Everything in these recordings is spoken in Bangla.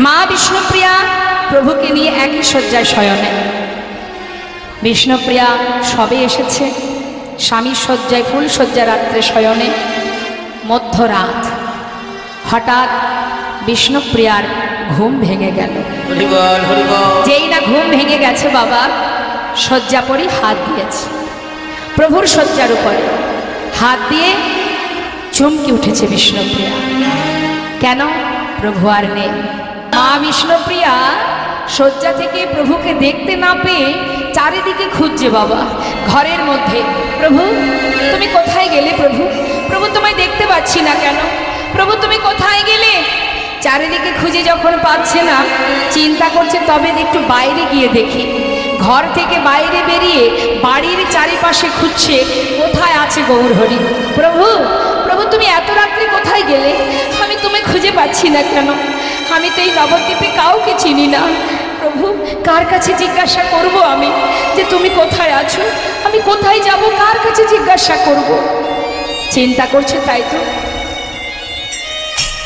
মা বিষ্ণুপ্রিয়া প্রভুকে নিয়ে একই শয্যায় শয়নে। বিষ্ণুপ্রিয়া সবে এসেছে, স্বামীর শয্যায় ফুল শয্যা রাত্রে শয়নে। মধ্যরাত হঠাৎ বিষ্ণুপ্রিয়ার ঘুম ভেঙে গেল। যেই না ঘুম ভেঙে গেছে বাবা, শয্যাপরি হাত দিয়েছে প্রভুর শয্যার উপরে, হাত দিয়ে চমকে উঠেছে বিষ্ণুপ্রিয়া। কেন? প্রভু আর নেই। মা বিষ্ণুপ্রিয়া শয্যা থেকে প্রভুকে দেখতে না পেয়ে চারিদিকে খুঁজছে বাবা, ঘরের মধ্যে। প্রভু তুমি কোথায় গেলে? প্রভু, প্রভু তোমায় দেখতে পাচ্ছি না কেন? প্রভু তুমি কোথায় গেলে? চারিদিকে খুঁজে যখন পাচ্ছে না, চিন্তা করছে তবে একটু বাইরে গিয়ে দেখি। ঘর থেকে বাইরে বেরিয়ে বাড়ির চারিপাশে খুঁজছে কোথায় আছে গৌরহরি। প্রভু, প্রভু তুমি এত রাত্রে কোথায় গেলে? আমি তুমি খুঁজে পাচ্ছি না কেন? আমি তো এই নবদ্বীপে কাউকে চিনি না। প্রভু কার কাছে জিজ্ঞাসা করব আমি যে তুমি কোথায় আছো? আমি কোথায় যাব? কার কাছে জিজ্ঞাসা করব? চিন্তা করছে, তাই তো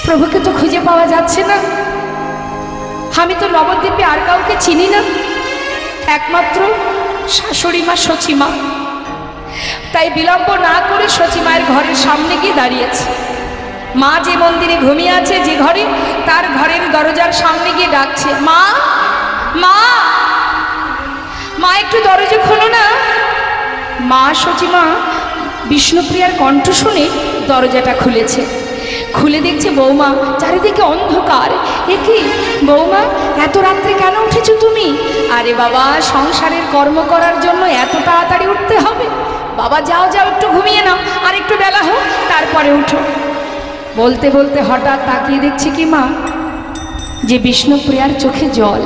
প্রভুকে তো খুঁজে পাওয়া যাচ্ছে না। আমি তো নবদ্বীপে আর কাউকে চিনি না, একমাত্র শাশুড়ি মা সচিমা। তাই বিলম্ব না করে সচিমায়ের ঘরের সামনে গিয়ে দাঁড়িয়েছে। মা যে মন্দিরে ঘুমিয়ে আছে, যে ঘরে, তার ঘরের দরজার সামনে গিয়ে ডাকছে, মা মা মা একটু দরজা খোলো না। মা সচিমা বিষ্ণুপ্রিয়ার কণ্ঠ শুনে দরজাটা খুলেছে। খুলে দেখছে বৌমা, চারিদিকে অন্ধকার। এ কি বৌমা, এত রাত্রে কেন উঠেছো তুমি? আরে বাবা, সংসারের কর্ম করার জন্য এত তাড়াতাড়ি উঠতে হবে? বাবা যাও যাও, একটু ঘুমিয়ে নাও, আর একটু বেলা হোক তারপরে উঠো। বলতে বলতে হঠাৎ তাকিয়ে দেখছি কি মা, যে বিষ্ণুপ্রিয়ার চোখে জল।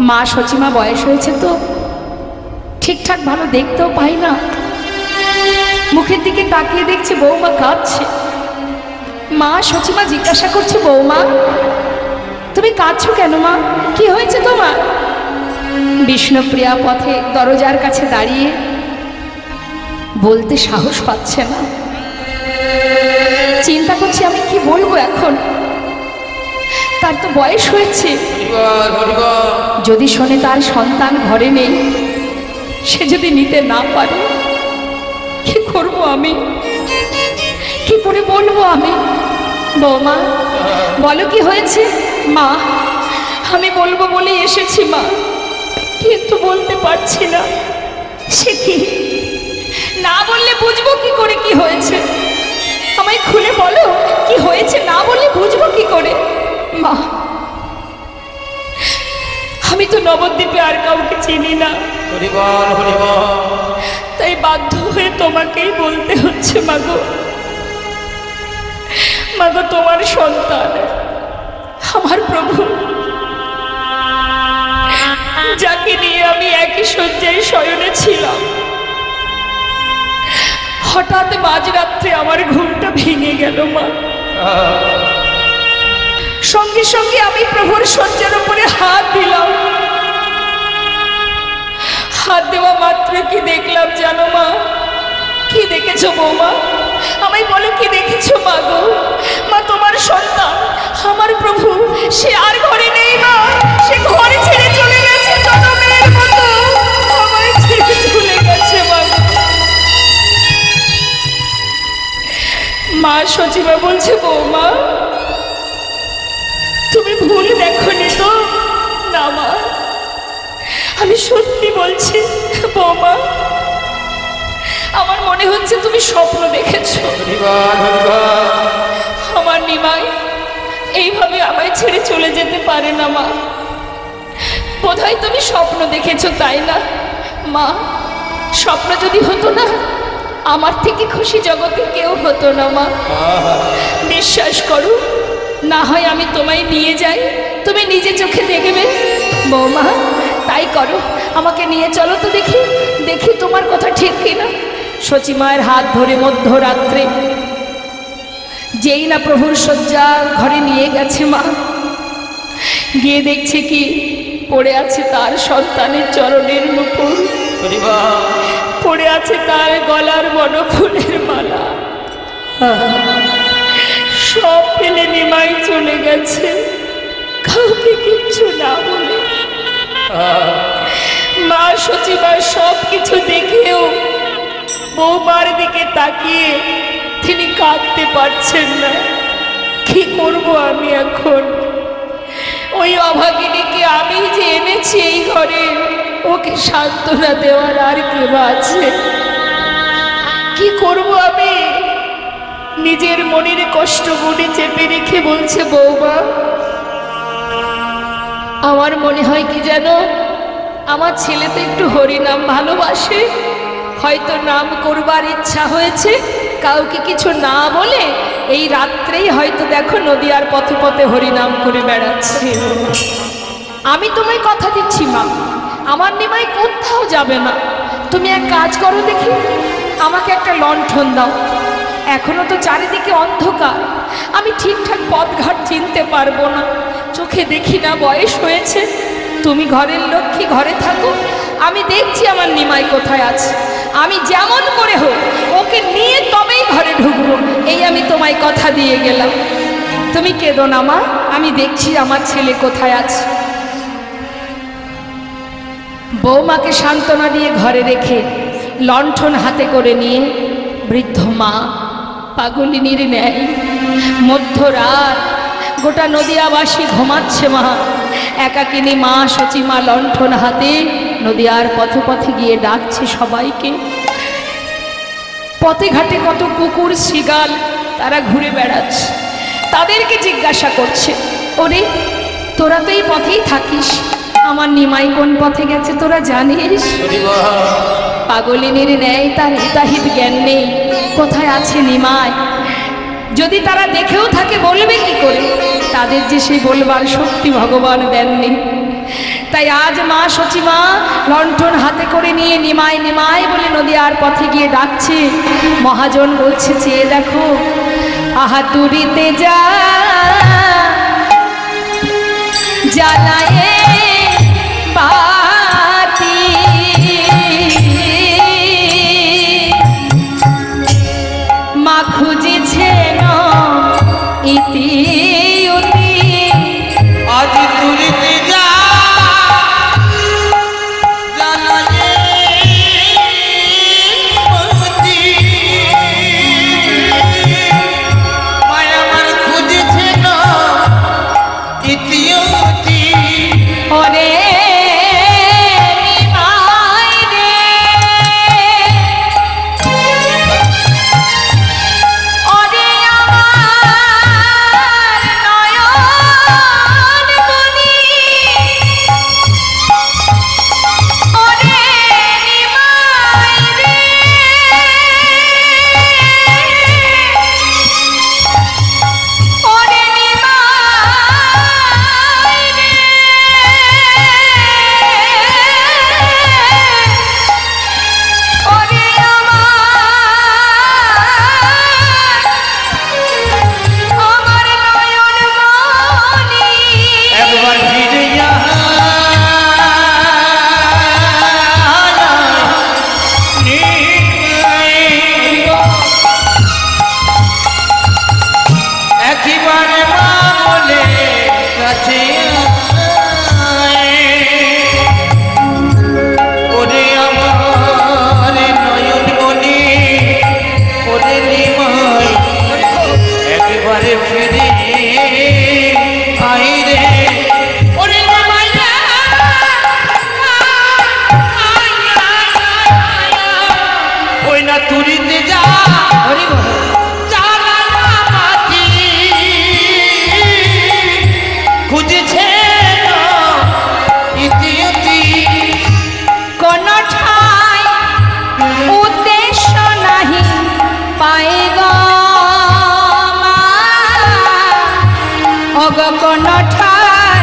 মা সচিমা বয়স হয়েছে তো, ঠিকঠাক ভালো দেখতেও পাই না। মুখের দিকে তাকিয়ে দেখছি বৌমা কাঁদছে। মা সচিমা জিজ্ঞাসা করছে, বৌমা তুমি কাঁদছো কেন মা? কি হয়েছে তোমার? বিষ্ণুপ্রিয়া পথে দরজার কাছে দাঁড়িয়ে বলতে সাহস পাচ্ছে না। চিন্তা করছি আমি কি বলবো এখন, তার তো বয়স হয়েছে। যদি শোনে তার সন্তান ঘরে নেই, সে যদি নিতে না পারে, কি করব আমি? কি করে বলবো আমি? বৌমা বলো কি হয়েছে? মা আমি বলবো বলে এসেছি মা, কিন্তু বলতে পারছি না। সে কি? না বললে বুঝবো কি করে কি হয়েছে? আমায় খুলে বলো কি হয়েছে, না বললে বুঝবো কি করে? মা আমি তো নবদ্বীপে আর কাউকে চিনি না, তাই বাধ্য হয়ে তোমাকেই বলতে হচ্ছে। মাগো মাগো, তোমার সন্তান আমার প্রভু, যাকে নিয়ে আমি একই শয্যায় শয়নে ছিলাম, হঠাৎ মাঝরাত্রে আমার ঘুমটা ভেঙে গেল মা। সঙ্গে সঙ্গে আমি প্রভুর শয্যার উপরে হাত দিলাম। হাত দেওয়া মাত্র কি দেখলাম জানো মা? কি দেখেছো বৌমা? আমায় বলো কি দেখেছো? মা গো মা, তোমার সন্তান আমার প্রভু, সে আর ঘরে নেই মা। সে ঘরে ছেড়ে চলে গেছে, জনমের মতো আমায় ছেড়ে চলে গেছে মা। মা সচিমা বলছে, বৌমা তুমি ভুল দেখোনি তো? না মা, আমি সত্যি বলছি বৌমা, আমার মনে হচ্ছে তুমি স্বপ্ন দেখেছো। আমার নিমাই এইভাবে আমায় ছেড়ে চলে যেতে পারে না মা। বোধহয় তুমি স্বপ্ন দেখেছো, তাই না মা? স্বপ্ন যদি হতো না, আমার থেকে খুশি জগতে কেউ হতো না মা। বিশ্বাস করো, না হয় আমি তোমায় নিয়ে যাই, তুমি নিজে চোখে দেখবে। বৌমা তাই করো, আমাকে নিয়ে চলো তো, দেখি দেখি তোমার কথা ঠিক কিনা। সচিমায়ের হাত ধরে মধ্যরাত্রে যেই না প্রভুর শয্যা ঘরে নিয়ে গেছে মা, গিয়ে দেখছে কি পড়ে আছে তার সন্তানের চরণের নুপুর, পড়ে আছে তার গলার বনফুলের মালা। সব ফেলে নিমাই চলে গেছে। না বলে। মা সচিবা সব কিছু দেখেও বৌমার দিকে তাকিয়ে তিনি কাঁদতে পারছেন না। কি করব আমি এখন? ওই অভাগিনীকে আমি যে এনেছি এই ঘরে, ওকে সান্ত্বনা দেওয়ার আর কে আছে? কি করব আমি? নিজের মনের কষ্ট মনে চেপে রেখে বলছে, বৌমা আমার মনে হয় কি জানো, আমার ছেলে তো একটু হরিনাম ভালোবাসে, হয়তো নাম করবার ইচ্ছা হয়েছে, কাউকে কিছু না বলে এই রাত্রেই হয়তো দেখো নদীয়ার পথে পথে হরিনাম করে বেড়াচ্ছে। আমি তোমায় কথা দিচ্ছি মা, আমার নিমাই কোথাও যাবে না। তুমি এক কাজ করো দেখি, আমাকে একটা লণ্ঠন দাও। এখনো তো চারিদিকে অন্ধকার, আমি ঠিকঠাক পথঘাট চিনতে পারবো না, চোখে দেখি না, বয়স হয়েছে। তুমি ঘরের লক্ষ্মী, ঘরে থাকো, আমি দেখছি আমার নিমাই কোথায় আছে। আমি যেমন করে হোক ওকে নিয়ে তবেই ঘরে ঢুকবো, এই আমি তোমায় কথা দিয়ে গেলাম। তুমি কেঁদো না মা, আমি দেখছি আমার ছেলে কোথায় আছে। বৌমাকে সান্ত্বনা দিয়ে ঘরে রেখে লণ্ঠন হাতে করে নিয়ে বৃদ্ধ মা পাগলিনীর ন্যায় মধ্যরাত গোটা নদিয়াবাসী ঘুমাচ্ছে মা, একাকিনী মা সচিমা লণ্ঠন হাতে নদিয়ার পথে পথে গিয়ে ডাকছে সবাইকে। পথে ঘাটে কত কুকুর শৃগাল তারা ঘুরে বেড়াচ্ছে, তাদেরকে জিজ্ঞাসা করছে, ওরে তোরা তো এই পথেই থাকিস, আমার নিমাই কোন পথে গেছে তোরা জানিস? পাগলিনীর ন্যায় তার হিতাহিত জ্ঞান নেই, কোথায় আছে নিমাই। যদি তারা দেখেও থাকে বলবে কি করে? তাদের যে সেই বলবার শক্তি ভগবান দেননি। তাই আজ মা সচিমা লণ্ঠন হাতে করে নিয়ে নিমাই নিমাই বলে নদীয়ার পথে গিয়ে ডাকছে। মহাজন বলছে, চেয়ে দেখো আহা তুরিতে যা জ্বালায়ে বাতি, মা খুঁজেছেন ইতি উতি, আজ তুরিতে যা জ্বালায়ে বাতি, মায়া আমার খুঁজেছেন ইতি উতি। ওরে কোন ঠাই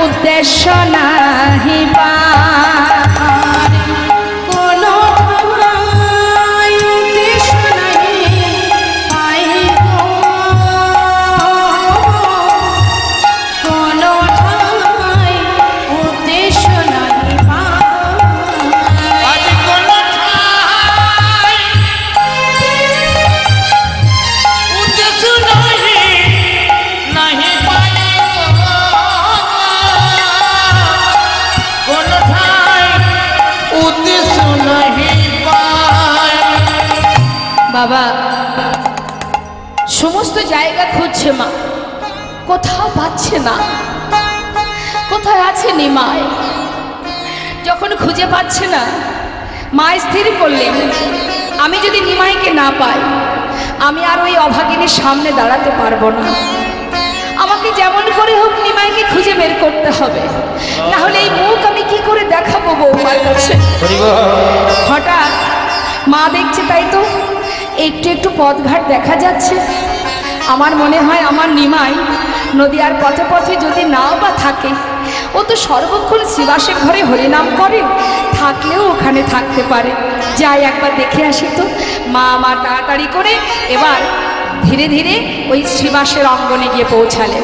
উদ্দেশ্য নাহি পার, কোন ঠাই উদ্দেশ্য নাহি পাইব, কোন ঠাই উদ্দেশ্য নাহি পার, আজ কোন ঠাই উদ্দেশ্য নাহি পাইব, বাবা সমস্ত জায়গা খুঁজছে মা, কোথাও পাচ্ছে না। কোথায় আছে নিমাই? যখন খুঁজে পাচ্ছে না, মা স্থির করলেন আমি যদি নিমাইকে না পাই আমি আর ওই অভাগিনীর সামনে দাঁড়াতে পারবো না। আমাকে যেমন করে হোক নিমাইকে খুঁজে বের করতে হবে, না হলে এই মুখ আমি কি করে দেখাবো বৌমার কাছে। হঠাৎ মা দেখছে, তাই তো একটু একটু পথঘাট দেখা যাচ্ছে। আমার মনে হয় আমার নিমাই নদীয়ার পথে পথে যদি নাও বা থাকে, ও তো সর্বক্ষণ শ্রীবাসের ঘরে হরিনাম করে, থাকলেও ওখানে থাকতে পারে। যাই একবার দেখে আসি তো। মা আমার তাড়াতাড়ি করে এবার ধীরে ধীরে ওই শ্রীবাসের অঙ্গনে গিয়ে পৌঁছালেন।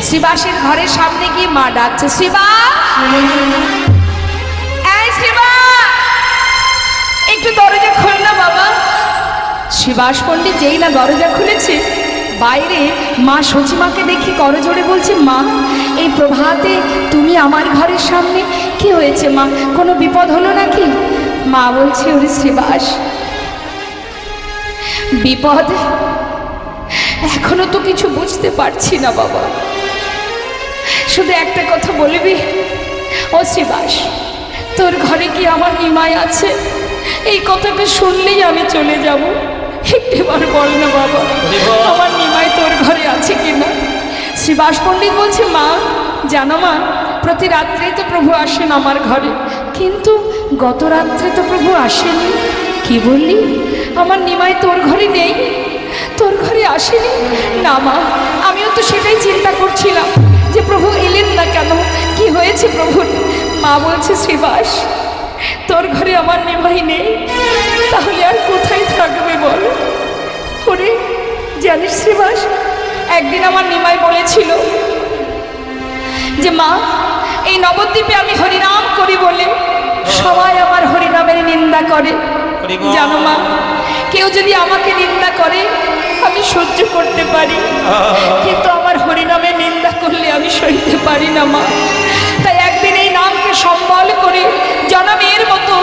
শ্রীবাসের ঘরের সামনে গিয়ে মা ডাকছে, শ্রীবা, এই শ্রীবা, একটু দরজা খোল না বাবা। শ্রীবাস পণ্ডিত যেই না দরজা খুলেছে, বাইরে মা সচিমাকে দেখি করজোড়ে বলছে, মা এই প্রভাতে তুমি আমার ঘরের সামনে, কি হয়েছে মা, কোনো বিপদ হলো নাকি? মা বলছে, ওরে শ্রীবাস, বিপদ এখনো তো কিছু বুঝতে পারছি না বাবা, শুধু একটা কথা বলবি? ও শ্রীবাস, তোর ঘরে কি আমার নিমাই আছে? এই কথাটা শুনলেই আমি চলে যাব। একটিবার বল না বাবা, আমার নিমাই তোর ঘরে আছে কিনা? শ্রীবাস পণ্ডিত বলছে, মা জানো মা, প্রতি রাত্রেই তো প্রভু আসেন আমার ঘরে, কিন্তু গত রাত্রে তো প্রভু আসেনি। কি বললি? আমার নিমাই তোর ঘরে নেই? তোর ঘরে আসেনি? না মা, আমিও তো সেটাই চিন্তা করছিলাম যে প্রভু এলেন না কেন, কি হয়েছে প্রভুর। মা বলছে, শ্রীবাস, তোর ঘরে আমার নিমাই নেই, তাহলে আর কোথায় থাকবে বল? ওরে জানিস শ্রীবাস, একদিন আমার নিমাই বলেছিল যে মা, এই নবদ্বীপে আমি হরিনাম করি বলে সবাই আমার হরিনামের নিন্দা করে। জানো মা, কেউ যদি আমাকে নিন্দা করে আমি সহ্য করতে পারি, কিন্তু আমার হরিনামের নিন্দা করলে আমি সইতে পারি না মা। তাই একদিন এই নামকে সম্বল করে জনমের মতো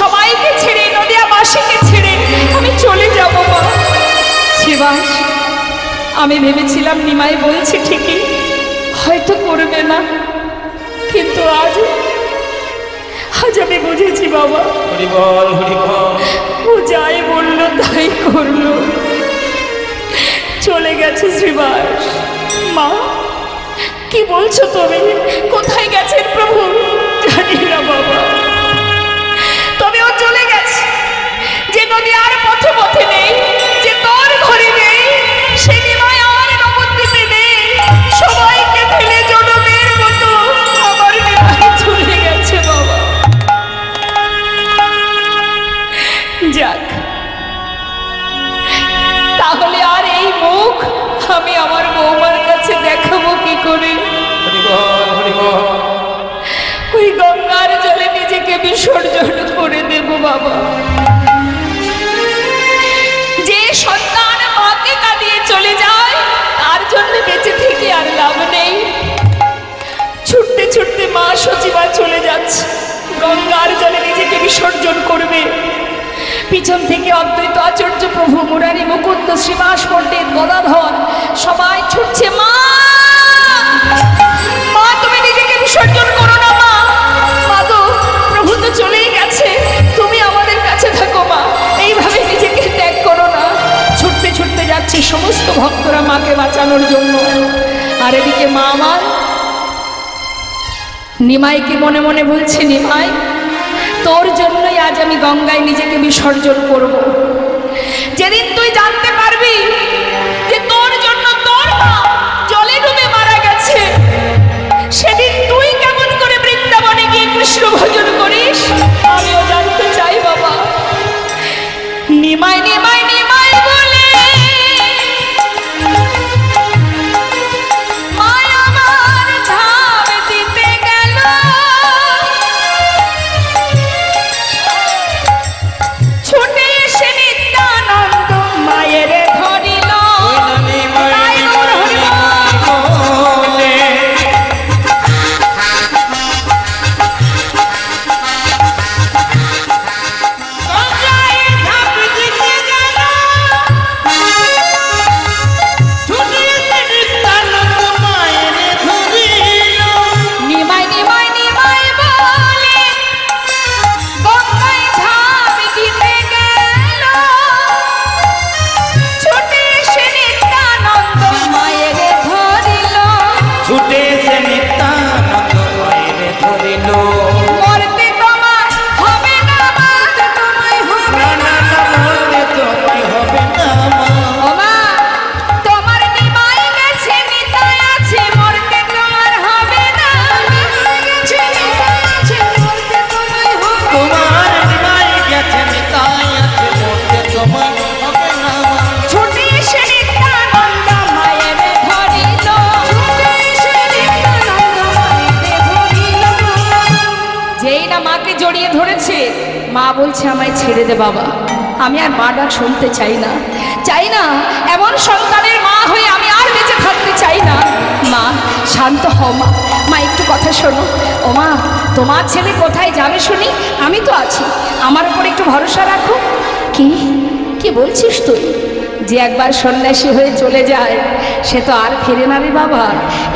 সবাইকে ছেড়ে, নদিয়াবাসীকে ছেড়ে আমি চলে যাব মা। শ্রীবাস, আমি ভেবেছিলাম নিমাই বলছে ঠিকই, হয়তো করবে না, কিন্তু আজ আমি বুঝেছি বাবা, ও যাই বললো তাই করলো, চলে গেছে শ্রীবাস। মা কি বলছো তুমি? কোথায় গেছেন প্রভু? জানি না বাবা, তবে ও চলে গেছে। যে নদী আর পথে পথে নেই, যে তোর ঘরে নেই, সে নিমাই আর নবদ্বীপে নেই। সবাইকে ফেলে জনমের মতো আমার নিমাই চলে গেছে বাবা। যাক, তাহলে আর এই মুখ আমি আমার বৌমার কাছে দেখাবো কি করে? ওই গঙ্গার জলে নিজেকে বিসর্জন করে দেব বাবা। যে সন্তান মাকে কাঁদিয়ে চলে যায়, তার জন্য বেঁচে থেকে আর লাভ নেই। ছুটতে ছুটতে মা সচিবা চলে যাচ্ছে, গঙ্গার জলে নিজেকে বিসর্জন করবে। পিছন থেকে অদ্বৈত আচার্য প্রভু, মুরারি, মুকুন্দ, শ্রীবাস পণ্ডিত, গদাধর সবাই ছুটছে, মা মা তুমি নিজেকে বিসর্জন করো না মা। মা গো, প্রভু তো চলেই গেছে, তুমি আমাদের কাছে থাকো মা, এইভাবে নিজেকে ত্যাগ করো না। ছুটতে ছুটতে যাচ্ছে সমস্ত ভক্তরা মাকে বাঁচানোর জন্য। আর এদিকে মা আমার নিমাইকে মনে মনে বলছে, নিমাই তোর জন্যই আজ আমি গঙ্গায় নিজেকে বিসর্জন করব। যেদিন তুই জানতে পারবি যে তোর জন্য তোর মা জলে ডুবে মারা গেছে, সেদিন তুই কেমন করে বৃন্দাবনে গিয়ে কৃষ্ণ ভজন করিস আমিও জানতে চাই বাবা। নিমাই নিমাই নিমাই বলে মায় আমার ধাম দিতে গেল, ছুটে এসে নিত্যানন্দ মায়ের ধরিল। ধরেছে। মা বলছে আমায় ছেড়ে দে বাবা, আমি আর মা ডাক শুনতে চাই না, চাই না। এমন সন্তানের মা হয়ে আমি আর বেঁচে থাকতে চাই না। মা শান্ত হও মা, মা একটু কথা শোনো। ও মা, তোমার ছেলে কোথায় যাবে শুনি? আমি তো আছি, আমার উপর একটু ভরসা রাখো। কি কি বলছিস তুই? যে একবার সন্ন্যাসী হয়ে চলে যায় সে তো আর ফিরে না রে বাবা।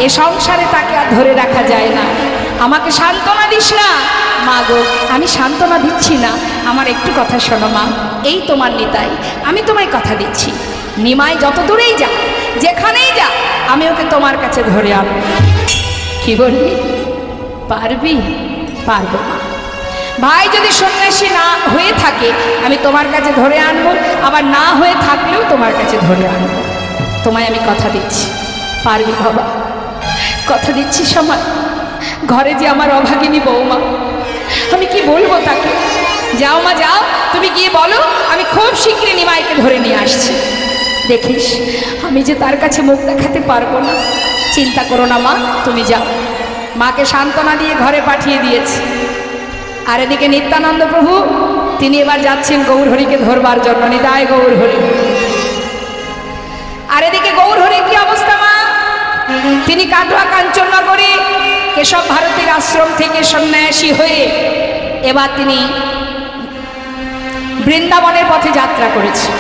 এ সংসারে তাকে আর ধরে রাখা যায় না। আমাকে সান্ত্বনা দিস না। মা গো, আমি সান্ত্বনা দিচ্ছি না, আমার একটু কথা শোনো মা। এই তোমার নিতাই, আমি তোমায় কথা দিচ্ছি, নিমাই যত দূরেই যা, যেখানেই যা, আমি ওকে তোমার কাছে ধরে আনবো। কি বলবি? পারবি? পারবো মা। ভাই যদি সন্ন্যাসী না হয়ে থাকে আমি তোমার কাছে ধরে আনবো, আবার না হয়ে থাকলেও তোমার কাছে ধরে আনবো। তোমায় আমি কথা দিচ্ছি, পারবি বাবা? কথা দিচ্ছি সময়। ঘরে যে আমার অভাগিনী বৌমা, আমি কি বলবো তাকে? যাও মা যাও, তুমি গিয়ে বলো আমি খুব শীঘ্রই নিমাইকে ধরে নিয়ে আসছি। দেখিস আমি যে তার কাছে মুখ দেখাতে পারবো না। চিন্তা করো না মা, তুমি যাও। মাকে সান্ত্বনা দিয়ে ঘরে পাঠিয়ে দিয়েছি। আর এদিকে নিত্যানন্দ প্রভু তিনি এবার যাচ্ছেন গৌরহরিকে ধরবার জন্য। নিতাই গৌরহরি। আর এদিকে গৌরহরির কি অবস্থা মা? তিনি কাটোয়া কাঞ্চননগরে কেশব ভারতীর আশ্রম থেকে সন্ন্যাসী হয়ে এবার তিনি বৃন্দাবনের পথে যাত্রা করেছেন।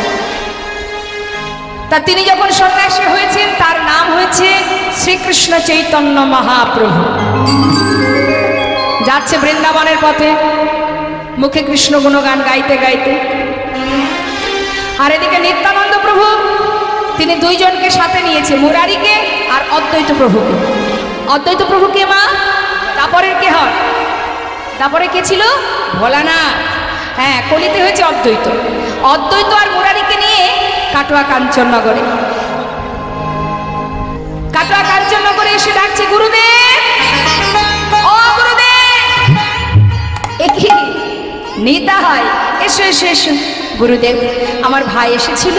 তা তিনি যখন সন্ন্যাসী হয়েছেন তার নাম হয়েছে শ্রীকৃষ্ণ চৈতন্য মহাপ্রভু। যাচ্ছে বৃন্দাবনের পথে, মুখে কৃষ্ণ গুণগান গাইতে গাইতে। আর এদিকে নিত্যানন্দ প্রভু তিনি দুইজনকে সাথে নিয়েছে, মুরারিকে আর অদ্বৈত প্রভুকে। অদ্বৈত প্রভুকে মা তারপরে কে হয়? তারপরে কে ছিল? ভোলানাথ। হ্যাঁ, কলিতে হয়েছে অদ্বৈত। অদ্বৈত আর মুরারিকে নিয়ে কাটোয়া কাঞ্চননগরে। কাটোয়া কাঞ্চননগরে এসে ডাকছে গুরুদেব, ও গুরুদেব। একি নিতা হয়, এসো এসো এসো। গুরুদেব আমার ভাই এসেছিল,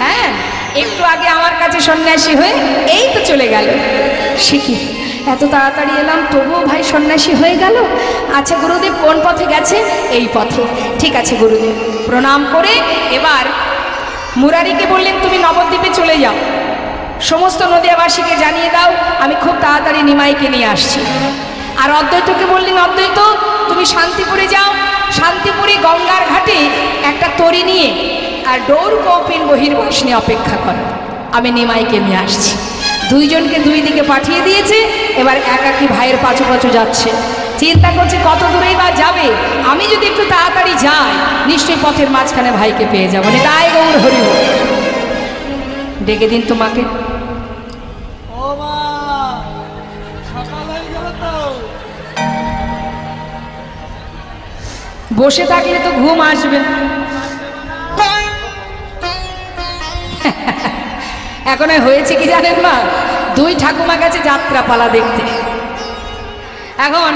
হ্যাঁ একটু আগে আমার কাছে সন্ন্যাসী হয়ে এই তো চলে গেল। সে কি এত তাড়াতাড়ি এলাম তবুও ভাই সন্ন্যাসী হয়ে গেল? আচ্ছা গুরুদেব কোন পথে গেছে? এই পথে। ঠিক আছে গুরুদেব। প্রণাম করে এবার মুরারিকে বললেন তুমি নবদ্বীপে চলে যাও, সমস্ত নদিয়াবাসীকে জানিয়ে দাও আমি খুব তাড়াতাড়ি নিমাইকে নিয়ে আসছি। আর অদ্বৈতকে বললেন অদ্বৈত তুমি শান্তিপুরে যাও, শান্তিপুরে গঙ্গার ঘাটে একটা তরি নিয়ে আর ডোর কৌপিন বহির্বাস নিয়ে অপেক্ষা করো, আমি নিমাইকে নিয়ে আসছি। দুইজনকে দুই দিকে পাঠিয়ে দিয়েছে। এবার একাকী ভাইয়ের পাছু পাছু যাচ্ছে, চিন্তা করছে কত দূরেই বা যাবে। আমি যদি একটু তাড়াতাড়ি যাই নিশ্চয়ই পথের মাঝখানে ভাইকে পেয়ে যাবো। নিতাই গৌর হরি। ডেকে দিন তোমাকে। বসে থাকলে তো ঘুম আসবে। এখন হয়েছে কি জানেন মা, দুই ঠাকুমা গেছে যাত্রা পালা দেখতে। এখন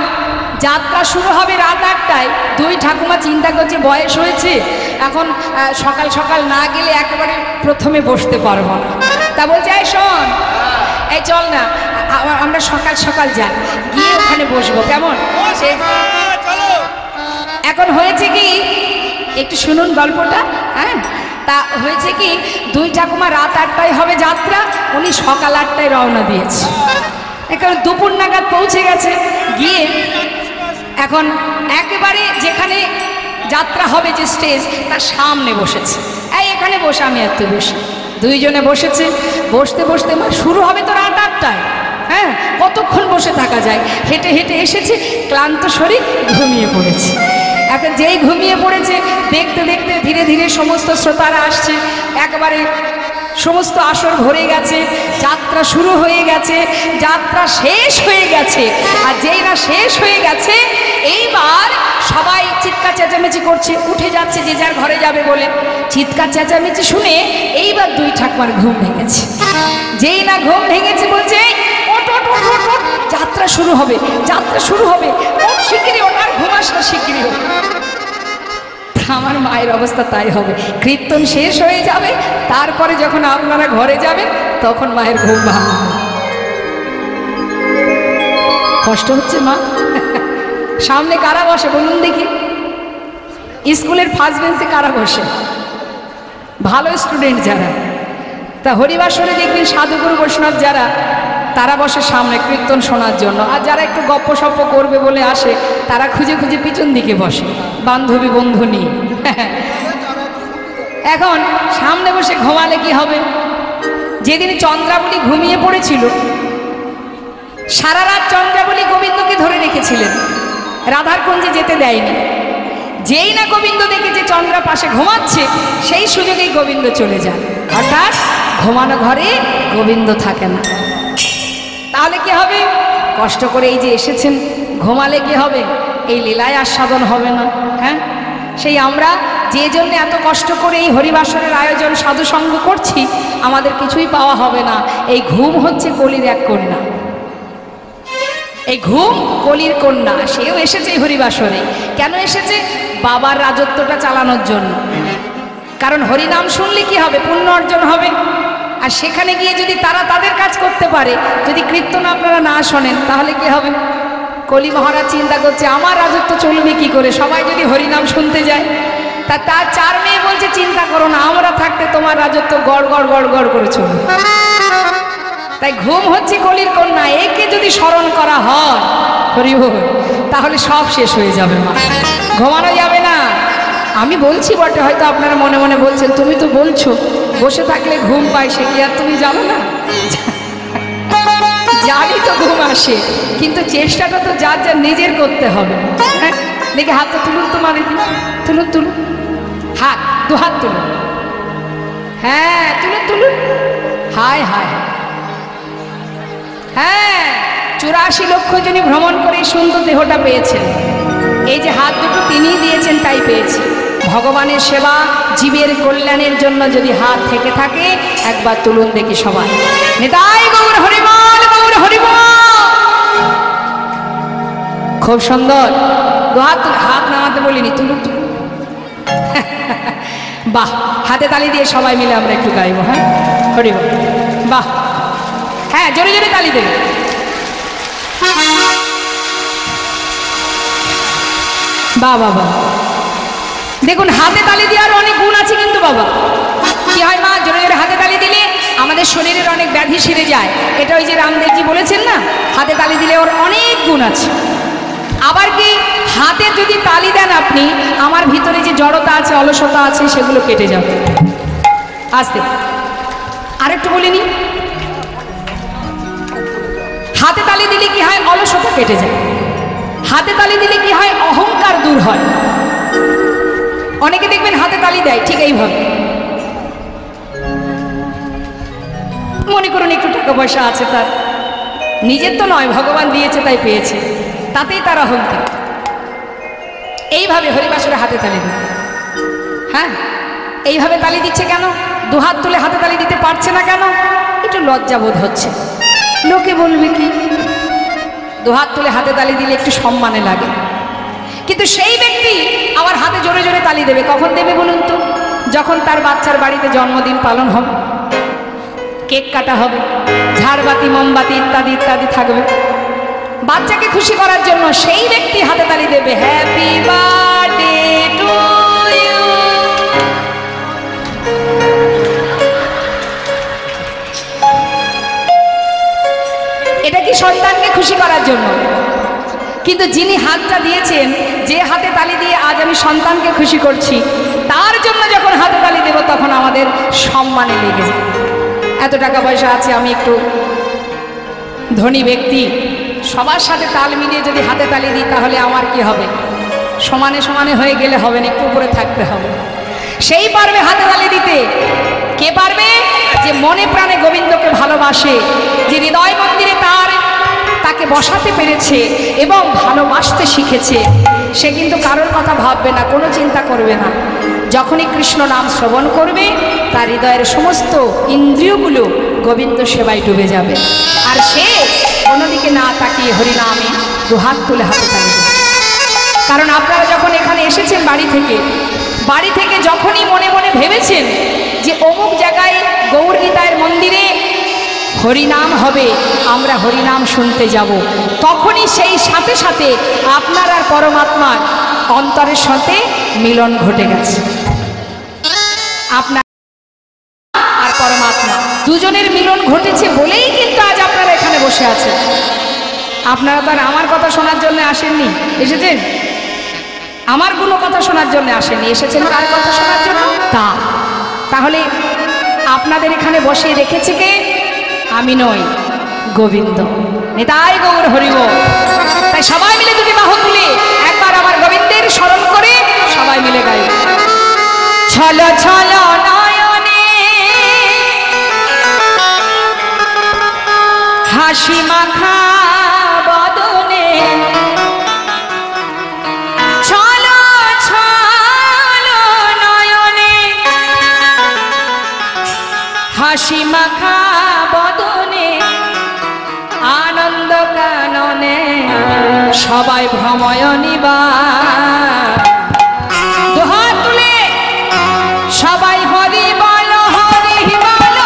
যাত্রা শুরু হবে রাত 8টায়। দুই ঠাকুমা চিন্তা করছে বয়স হয়েছে, এখন সকাল সকাল না গেলে একেবারে প্রথমে বসতে পারবো না। তা বলছে এই শোন, এই চল না আমরা সকাল সকাল যাই, গিয়ে ওখানে বসবো, কেমন? এখন হয়েছে কি একটু শুনুন গল্পটা। হ্যাঁ, তা হয়েছে কি দুই ঠাকুমা রাত 8টায় হবে যাত্রা, উনি সকাল 8টায় রওনা দিয়েছে। এখন দুপুর নাগাদ পৌঁছে গেছে, গিয়ে এখন একেবারে যেখানে যাত্রা হবে যে স্টেজ তার সামনে বসেছে। এই এখানে বসে আমি এত বসে। দুইজনে বসেছে, বসতে বসতে শুরু হবে তো রাত 8টায়। হ্যাঁ, কতক্ষণ বসে থাকা যায়? হেঁটে হেঁটে এসেছে, ক্লান্ত শরীর, ঘুমিয়ে পড়েছে। এখন যেই ঘুমিয়ে পড়েছে দেখতে দেখতে ধীরে ধীরে সমস্ত শ্রোতারা আসছে, একবারে সমস্ত আসর ভরে গেছে, যাত্রা শুরু হয়ে গেছে, যাত্রা শেষ হয়ে গেছে। আর যেই না শেষ হয়ে গেছে এইবার সবাই চিৎকার চেঁচামেচি করছে, উঠে যাচ্ছে যে যার ঘরে যাবে বলে। চিৎকার চেঁচামেচি শুনে এইবার দুই ঠাকুমার ঘুম ভেঙেছে। যেই না ঘুম ভেঙেছে বলছে ওঠ ওঠ ওঠ ওঠ ওঠ, যাত্রা শুরু হবে, যাত্রা শুরু হবে, ওঠ শিগগিরই ওঠ, আর ঘুমাস না, শিগগিরই হোক। আমার মায়ের অবস্থা তাই হবে, কীর্তন শেষ হয়ে যাবে, তারপরে যখন আপনারা ঘরে যাবেন তখন মায়ের ঘুম ভাঙবে। কষ্ট হচ্ছে মা? সামনে কারা বসে বলুন দেখি? স্কুলের ফার্স্ট বেঞ্চে কারা বসে? ভালো স্টুডেন্ট যারা। তা হরিবাসরে দেখবেন সাধুগুরু বৈষ্ণব যারা, তারা বসে সামনে কীর্তন শোনার জন্য, আর যারা একটু গপ্প সপ্প করবে বলে আসে তারা খুঁজে খুঁজে পিছন দিকে বসে, বান্ধবী বন্ধু নিয়ে। এখন সামনে বসে ঘুমালে কি হবে? যেদিন চন্দ্রাবলী ঘুমিয়ে পড়েছিল, সারা রাত চন্দ্রাবলী গোবিন্দকে ধরে রেখেছিলেন, রাধার কুঞ্জে যেতে দেয়নি। যেই না গোবিন্দ দেখেছে চন্দ্রা পাশে ঘুমাচ্ছে, সেই সুযোগেই গোবিন্দ চলে যায়। অর্থাৎ ঘুমানো ঘরে গোবিন্দ থাকে না। তাহলে কি হবে? কষ্ট করে এই যে এসেছেন, ঘুমালে কি হবে? এই লীলায় আস্বাদন হবে না। হ্যাঁ, সেই আমরা যে জন্য এত কষ্ট করে এই হরিবাসরের আয়োজন সাধুসঙ্গ করছি, আমাদের কিছুই পাওয়া হবে না। এই ঘুম হচ্ছে কলির এক কন্যা, এই ঘুম কলির কন্যা। সেও এসেছে এই হরিবাসরে। কেন এসেছে? বাবার রাজত্বটা চালানোর জন্য। কারণ হরিনাম শুনলে কি হবে? পুণ্য অর্জন হবে। আর সেখানে গিয়ে যদি তারা তাদের কাজ করতে পারে, যদি কীর্তন আপনারা না শোনেন, তাহলে কি হবে? কলি মহারাজ চিন্তা করছে আমার রাজত্ব চলবে কি করে, সবাই যদি হরিনাম শুনতে যায়। তার 4 মেয়ে বলছে চিন্তা করো না, আমরা থাকতে তোমার রাজত্ব গড় গড় গড় গড় করে চলবে। তাই ঘুম হচ্ছে কলির কন্যা। একে যদি স্মরণ করা হয় হরিবল, তাহলে সব শেষ হয়ে যাবে। মা, ঘুমানো যাবে না। আমি বলছি বটে, হয়তো আপনারা মনে মনে বলছেন তুমি তো বলছো বসে থাকলে ঘুম পায়, সে কি আর তুমি জানো না? জানি তো ঘুম আসে, কিন্তু চেষ্টাটা তো যার যার নিজের করতে হবে। হ্যাঁ, দেখে হাতটা তুলুন তো, মানে তুলুন তুলুন, হাত 2 হাত তুলুন। হ্যাঁ, তুলুন তুলুন। হায় হায়, হ্যাঁ, 84 লক্ষ জনই ভ্রমণ করে এই সুন্দর দেহটা পেয়েছেন। এই যে হাত দুটো তিনিই দিয়েছেন, তাই পেয়েছে। ভগবানের সেবা, জীবের কল্যাণের জন্য যদি হাত থেকে থাকে, একবার তুলুন দেখি সবাই। নিতাই গৌর হরিবল, গৌর হরিবল। খুব সুন্দর। 2 হাত তুলে, হাত নামাতে বলিনি, তুলুন তুলুন। বাহ, হাতে তালি দিয়ে সবাই মিলে আমরা একটু গাইব। হ্যাঁ, হরিবল। বাহ, হ্যাঁ, জোরে জোরে তালি দেবে। বাহ বাবা, দেখুন হাতে তালি দেওয়ার অনেক গুণ আছে কিন্তু বাবা। কি হয় মা? জোরে জোরে হাতে তালি দিলে আমাদের শরীরের অনেক ব্যাধি সেরে যায়। এটা ওই যে রামদেবজি বলেছেন না, হাতে তালি দিলে ওর অনেক গুণ আছে। আবার কি, হাতে যদি তালি দেন আপনি, আমার ভিতরে যে জড়তা আছে, অলসতা আছে, সেগুলো কেটে যাবে। আস্তে আরেকটু বলিনি, হাতে তালি দিলে কি হয়? অলসতা কেটে যায়। হাতে তালি দিলে কি হয়? অহংকার দূর হয়। অনেকে দেখবেন হাতে তালি দেয় ঠিক এইভাবে, মনে করুন একটু টাকা পয়সা আছে তার, নিজের তো নয়, ভগবান দিয়েছে তাই পেয়েছে, তাতেই তার অহংকার। এইভাবে হরিবাসরে হাতে তালি দেয়। হ্যাঁ, এইভাবে তালি দিচ্ছে কেন? 2 হাত তুলে হাতে তালি দিতে পারছে না কেন? একটু লজ্জা বোধ হচ্ছে, লোকে বলবে কি। 2 হাত তুলে হাতে তালি দিলে একটু সম্মানে লাগে। কিন্তু সেই ব্যক্তি আবার হাতে জোরে জোরে তালি দেবে কখন দেবে বলুন তো? যখন তার বাচ্চার বাড়িতে জন্মদিন পালন হবে, কেক কাটা হবে, ঝাড়বাতি মোমবাতি ইত্যাদি ইত্যাদি থাকবে, বাচ্চাকে খুশি করার জন্য সেই ব্যক্তি হাতে তালি দেবে। Happy birthday to you. এটা কি সন্তানকে খুশি করার জন্য? কিন্তু যিনি হাতটা দিয়েছেন, যে হাতে তালি দিয়ে আজ আমি সন্তানকে খুশি করছি, তার জন্য যখন হাতে তালি দেব, তখন আমাদের সম্মানে লেগে যায়। এত টাকা পয়সা আছে, আমি একটু ধনী ব্যক্তি, সবার সাথে তাল মিলিয়ে যদি হাতে তালি দিই, তাহলে আমার কি হবে? সমানে সমানে হয়ে গেলে হবে না, একটু উপরে থাকতে হবে। সেই পারবে হাতে তালি দিতে। কে পারবে? যে মনে প্রাণে গোবিন্দকে ভালোবাসে, যে হৃদয় মন্দিরে তাকে বসাতে পেরেছে এবং ভালোবাসতে শিখেছে। সে কিন্তু কারোর কথা ভাববে না, কোনো চিন্তা করবে না। যখনই কৃষ্ণ নাম শ্রবণ করবে, তার হৃদয়ের সমস্ত ইন্দ্রিয়গুলো গোবিন্দ সেবায় ডুবে যাবে। আর সে অন্যদিকে না তাকিয়ে হরিনামে 2 হাত তুলে হাতে তালি দেবে। কারণ আপনারা যখন এখানে এসেছেন বাড়ি থেকে যখনই মনে মনে ভেবেছেন যে অমুক জায়গায় গৌর নিতাইয়ের মন্দিরে হরিনাম হবে, আমরা হরিনাম শুনতে যাব, তখনই সেই সাথে সাথে আপনার আর পরমাত্মার অন্তরের সাথে মিলন ঘটে গেছে। আপনার আর পরমাত্মা দুজনের মিলন ঘটেছে বলেই কিন্তু আজ আপনারা এখানে বসে আছেন। আপনারা তো আর আমার কথা শোনার জন্য আসেননি, এসেছেন আমার কোনো কথা শোনার জন্য আসেননি, এসেছেন কার কথা শোনার জন্য? তাহলে আপনাদের এখানে বসিয়ে রেখেছে কে? আমি নই, গোবিন্দ। নিতাই গৌর হরি বল। তাই সবাই মিলে দুটি বাহু তুলে একবার আমার গোবিন্দের স্মরণ করে সবাই মিলে গাই। ছল ছল নয়নে হাসি মাখা বদনে, ছল ছল নয়নে হাসি মাখা বদনে, আনন্দ কাননে সবাই ভ্রময় নিবার। দুহাত তুলে সবাই হরি বল হরি বল,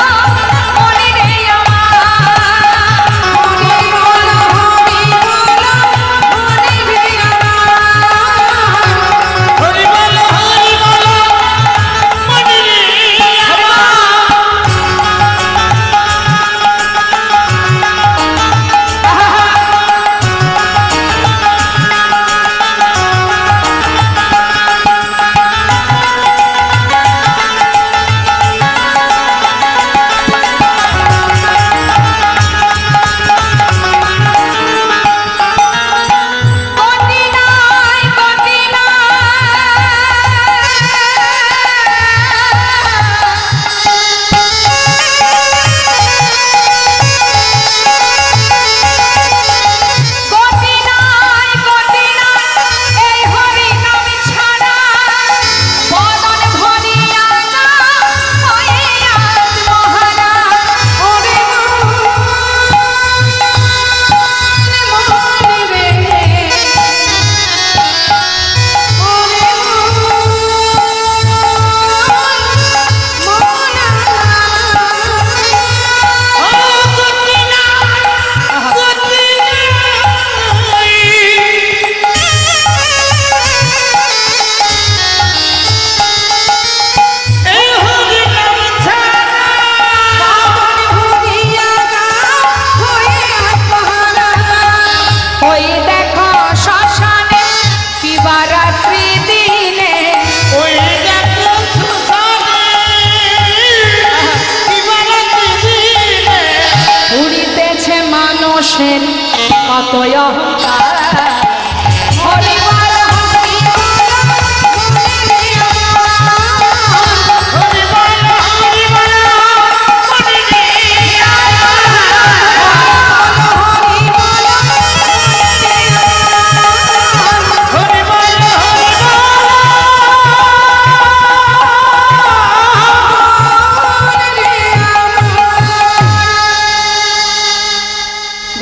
হরি রে আমার, হরি বল হরি বল, হরি রে আমার, হরি বল হরি বল মনি রে আমার। কত অহংকার, হরি বল হরি বল হরি বল হরি বল মনি রে আমার, হরি বল হরি বল হরি বল।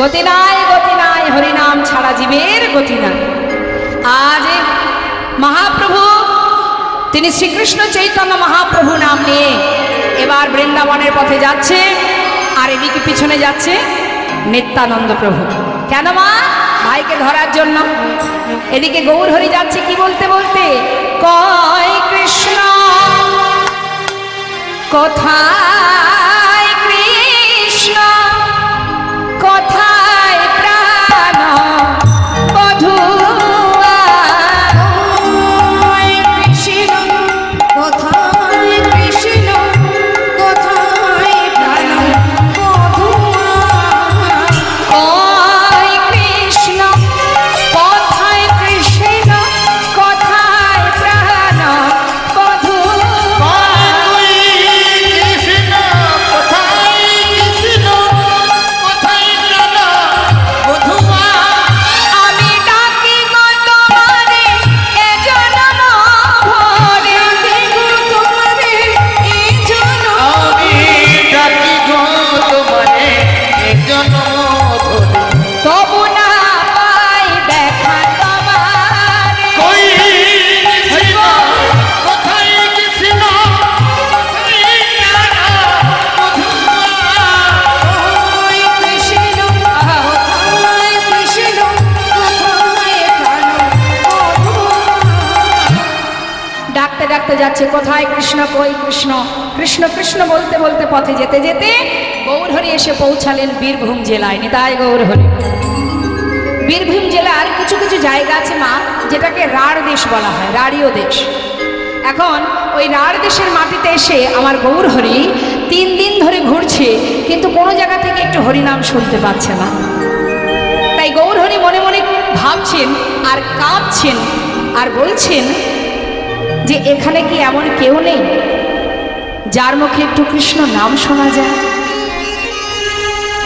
গতি নাই গতি নাই, হরিনাম ছাড়া জীবের গতি নাই। আজ মহাপ্রভু তিনি শ্রীকৃষ্ণ চৈতন্য মহাপ্রভু নাম নিয়ে এবার বৃন্দাবনের পথে যাচ্ছে, আর এদিকে পিছনে যাচ্ছে নিত্যানন্দ প্রভু। কেন মা? ভাইকে ধরার জন্য। এদিকে গৌর হরি যাচ্ছে কি বলতে বলতে, কয় কৃষ্ণ কোথায় কৃষ্ণ, কোথায় প্রাণ বধূয়া, কৃষ্ণ কোথায় কৃষ্ণ, কোথায় প্রাণ বধূয়া, কয় কৃষ্ণ কোথায় কৃষ্ণ, কোথায় প্রাণ বধূয়া, কৃষ্ণ করতে যাচ্ছে, কোথায় কৃষ্ণ, কই কৃষ্ণ, কৃষ্ণ কৃষ্ণ বলতে বলতে পথে যেতে যেতে গৌরহরি এসে পৌঁছালেন বীরভূম জেলায়। নিতাই গৌরহরি। বীরভূম জেলার কিছু কিছু জায়গা আছে মা, যেটাকে রাঢ় দেশ বলা হয়, রাঢ়ীয় দেশ। এখন ওই রাঢ় দেশের মাটিতে এসে আমার গৌরহরি 3 দিন ধরে ঘুরছে, কিন্তু কোনো জায়গা থেকে একটু হরিনাম শুনতে পাচ্ছে না। তাই গৌরহরি মনে মনে ভাবছেন আর কাঁদছেন আর বলছেন যে এখানে কি এমন কেউ নেই যার মুখে একটু কৃষ্ণ নাম শোনা যায়?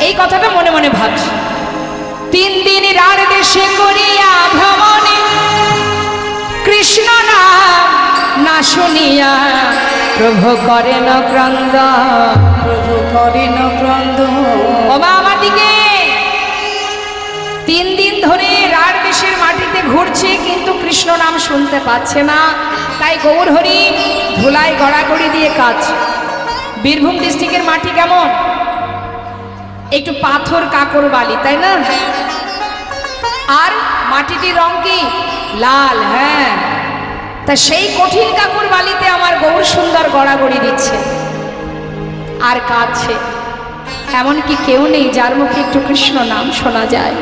এই কথাটা মনে মনে ভাবছি। 3 দিন রাঢ় দেশে করিয়া ভ্রমণে কৃষ্ণ নাম না শুনিয়া প্রভু করেন ক্রন্দ, প্রভু করেন ক্রন্দ। ও মা আমার দিকে 3 দিন ধরে রাঢ় দেশের মাটিতে ঘুরছে, কিন্তু কৃষ্ণ নাম শুনতে পাচ্ছে না। তাই গৌরহরি ধুলায় গড়াগড়ি দিয়ে কাঁদছে। বীরভূম ডিস্ট্রিক্টের মাটি কেমন? একটু পাথর কাকর বালি, তাই না? আর মাটিটির রং কি? লাল। হ্যাঁ, তা সেই কঠিন কাকর বালিতে আমার গৌর সুন্দর গড়াগড়ি দিচ্ছে আর কাঁদছে। এমন কি কেউ নেই যার মুখে একটু কৃষ্ণ নাম শোনা যায়?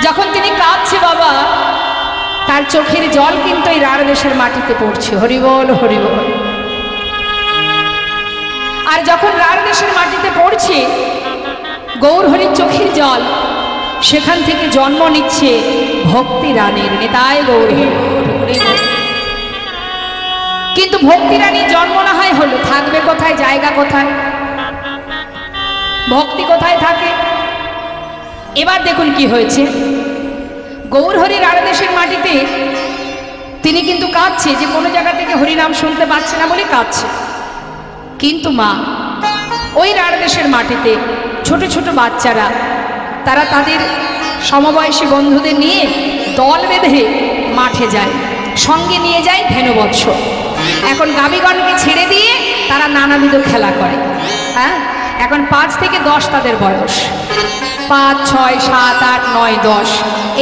যখন তিনি কাঁদছে বাবা, তার চোখের জল কিন্তু এই রাঢ় দেশের মাটিতে পড়ছে। হরিবল হরিবল। আর যখন রাঢ় দেশের মাটিতে পড়ছে গৌরহরির চোখের জল, সেখান থেকে জন্ম নিচ্ছে ভক্তি রানীর। নিতাই গৌরহরি। কিন্তু ভক্তি রানীর জন্ম না হয় হলো, থাকবে কোথায়? জায়গা কোথায়? ভক্তি কোথায় থাকে? এবার দেখুন কি হয়েছে। গৌরহরি রাঢ় দেশের মাটিতে তিনি কিন্তু কাঁদছে যে কোনো জায়গা থেকে হরিনাম শুনতে পাচ্ছে না বলে কাঁদছে। কিন্তু মা, ওই রাঢ় দেশের মাটিতে ছোট ছোট বাচ্চারা, তারা তাদের সমবয়সী বন্ধুদের নিয়ে দল বেঁধে মাঠে যায়, সঙ্গে নিয়ে যায় ধেনুবৎস। এখন গাভীগণকে ছেড়ে দিয়ে তারা নানাবিধ খেলা করে। হ্যাঁ, এখন 5 থেকে 10 তাদের বয়স। 5, 6, 7, 8, 9, 10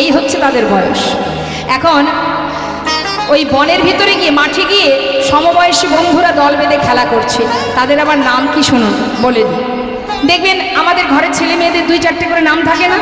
এই হচ্ছে তাদের বয়স। এখন ওই বনের ভিতরে গিয়ে, মাঠে গিয়ে সমবয়সী বন্ধুরা দল বেঁধে খেলা করছে। তাদের আবার নাম কি শুনুন বলে দিই। দেখবেন আমাদের ঘরের ছেলে মেয়েদের 2-4টে করে নাম থাকে না?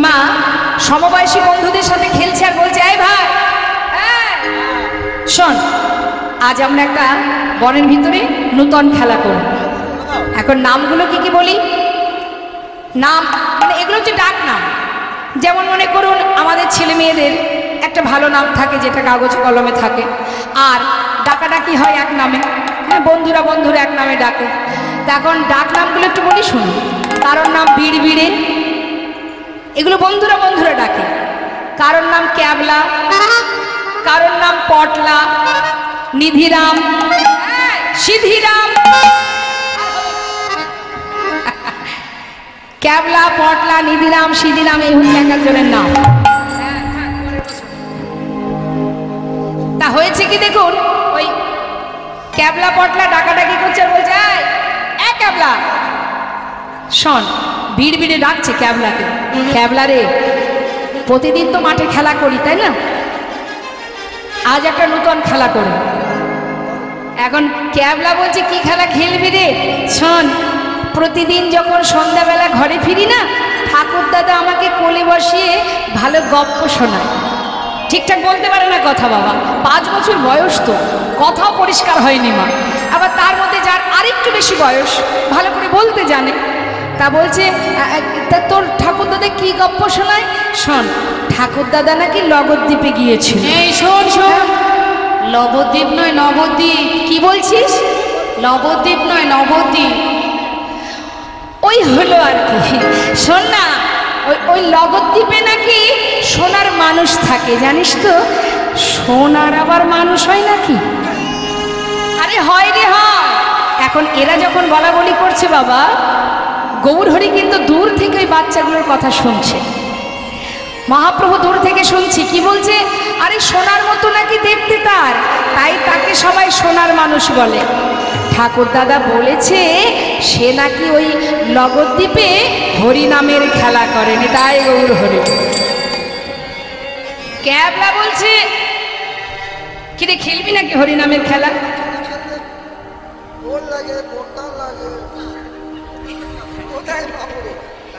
মা সমবয়সী বন্ধুদের সাথে খেলছে আর বলছে, এই ভাই শোন, আজ আমরা একটা বনের ভিতরে নূতন খেলা করব। এখন নামগুলো কি কি বলি? নাম মানে এগুলো হচ্ছে ডাক নাম। যেমন মনে করুন আমাদের ছেলে মেয়েদের একটা ভালো নাম থাকে যেটা কাগজ কলমে থাকে, আর ডাকাডাকি হয় এক নামে। হ্যাঁ, বন্ধুরা বন্ধুরা এক নামে ডাকে। তা এখন ডাক নামগুলো একটু বলি শুনুন। কারোর নাম বিড়বিড়ে, এগুলো বন্ধুরা বন্ধুরা ডাকে। কারোর নাম ক্যাবলা, কারোর নাম পটলা, নিধিরাম, সিধিরাম। ক্যাবলা, পটলা, নিধিরাম, সিধিরাম এই হচ্ছে এক একজনের নাম। তা হয়েছে কি দেখুন, ওই ক্যাবলা পটলা ডাকাডাকি করছে আর বলছে, এই ক্যাবলা শোন, ভিড় ভিড়ে ডাকছে ক্যাবলাকে, ক্যাবলা রে প্রতিদিন তো মাঠে খেলা করি তাই না, আজ একটা নতুন খেলা করি। এখন ক্যাবলা বলছে, কি খেলা খেলবি রে? শোন, প্রতিদিন যখন সন্ধ্যাবেলা ঘরে ফিরি না, ঠাকুর দাদা আমাকে কোলে বসিয়ে ভালো গল্প শোনায়। ঠিকঠাক বলতে পারে না কথা বাবা, 5 বছর বয়স, তো কথাও পরিষ্কার হয়নি মা। আবার তার মধ্যে যার আরেকটু বেশি বয়স, ভালো করে বলতে জানে, তা বলছে, তা তোর ঠাকুর দাদা কি গল্প শোনায়? শোন, ঠাকুর দাদা নাকি লগদ্বীপে গিয়েছিল। এই শোন শোন, লবদ্বীপ নয় নবদ্বীপ। কি বলছিস? লবদ্বীপ নয় নবদ্বীপ। ওই হলো আর কি। শোন না, ওই নবদ্বীপে নাকি সোনার মানুষ থাকে, জানিস তো? সোনার আবার মানুষ হয় নাকি? আরে হয় রে হয়। এখন এরা যখন বলা বলি করছে বাবা, গৌরহরি কিন্তু দূর থেকে ওই বাচ্চাগুলোর কথা শুনছে। মহাপ্রভু দূর থেকে শুনছি কি বলছে, আরে সোনার মতো নাকি দেখতে তার, তাই তাকে সবাই সোনার মানুষ বলে। ঠাকুর দাদা বলেছে সে নাকি ওই নবদ্বীপে হরি নামের খেলা করেন, এটাই গৌরহরি। ক্যাবলা বলছে কিরে খেলবি নাকি হরি নামের খেলা?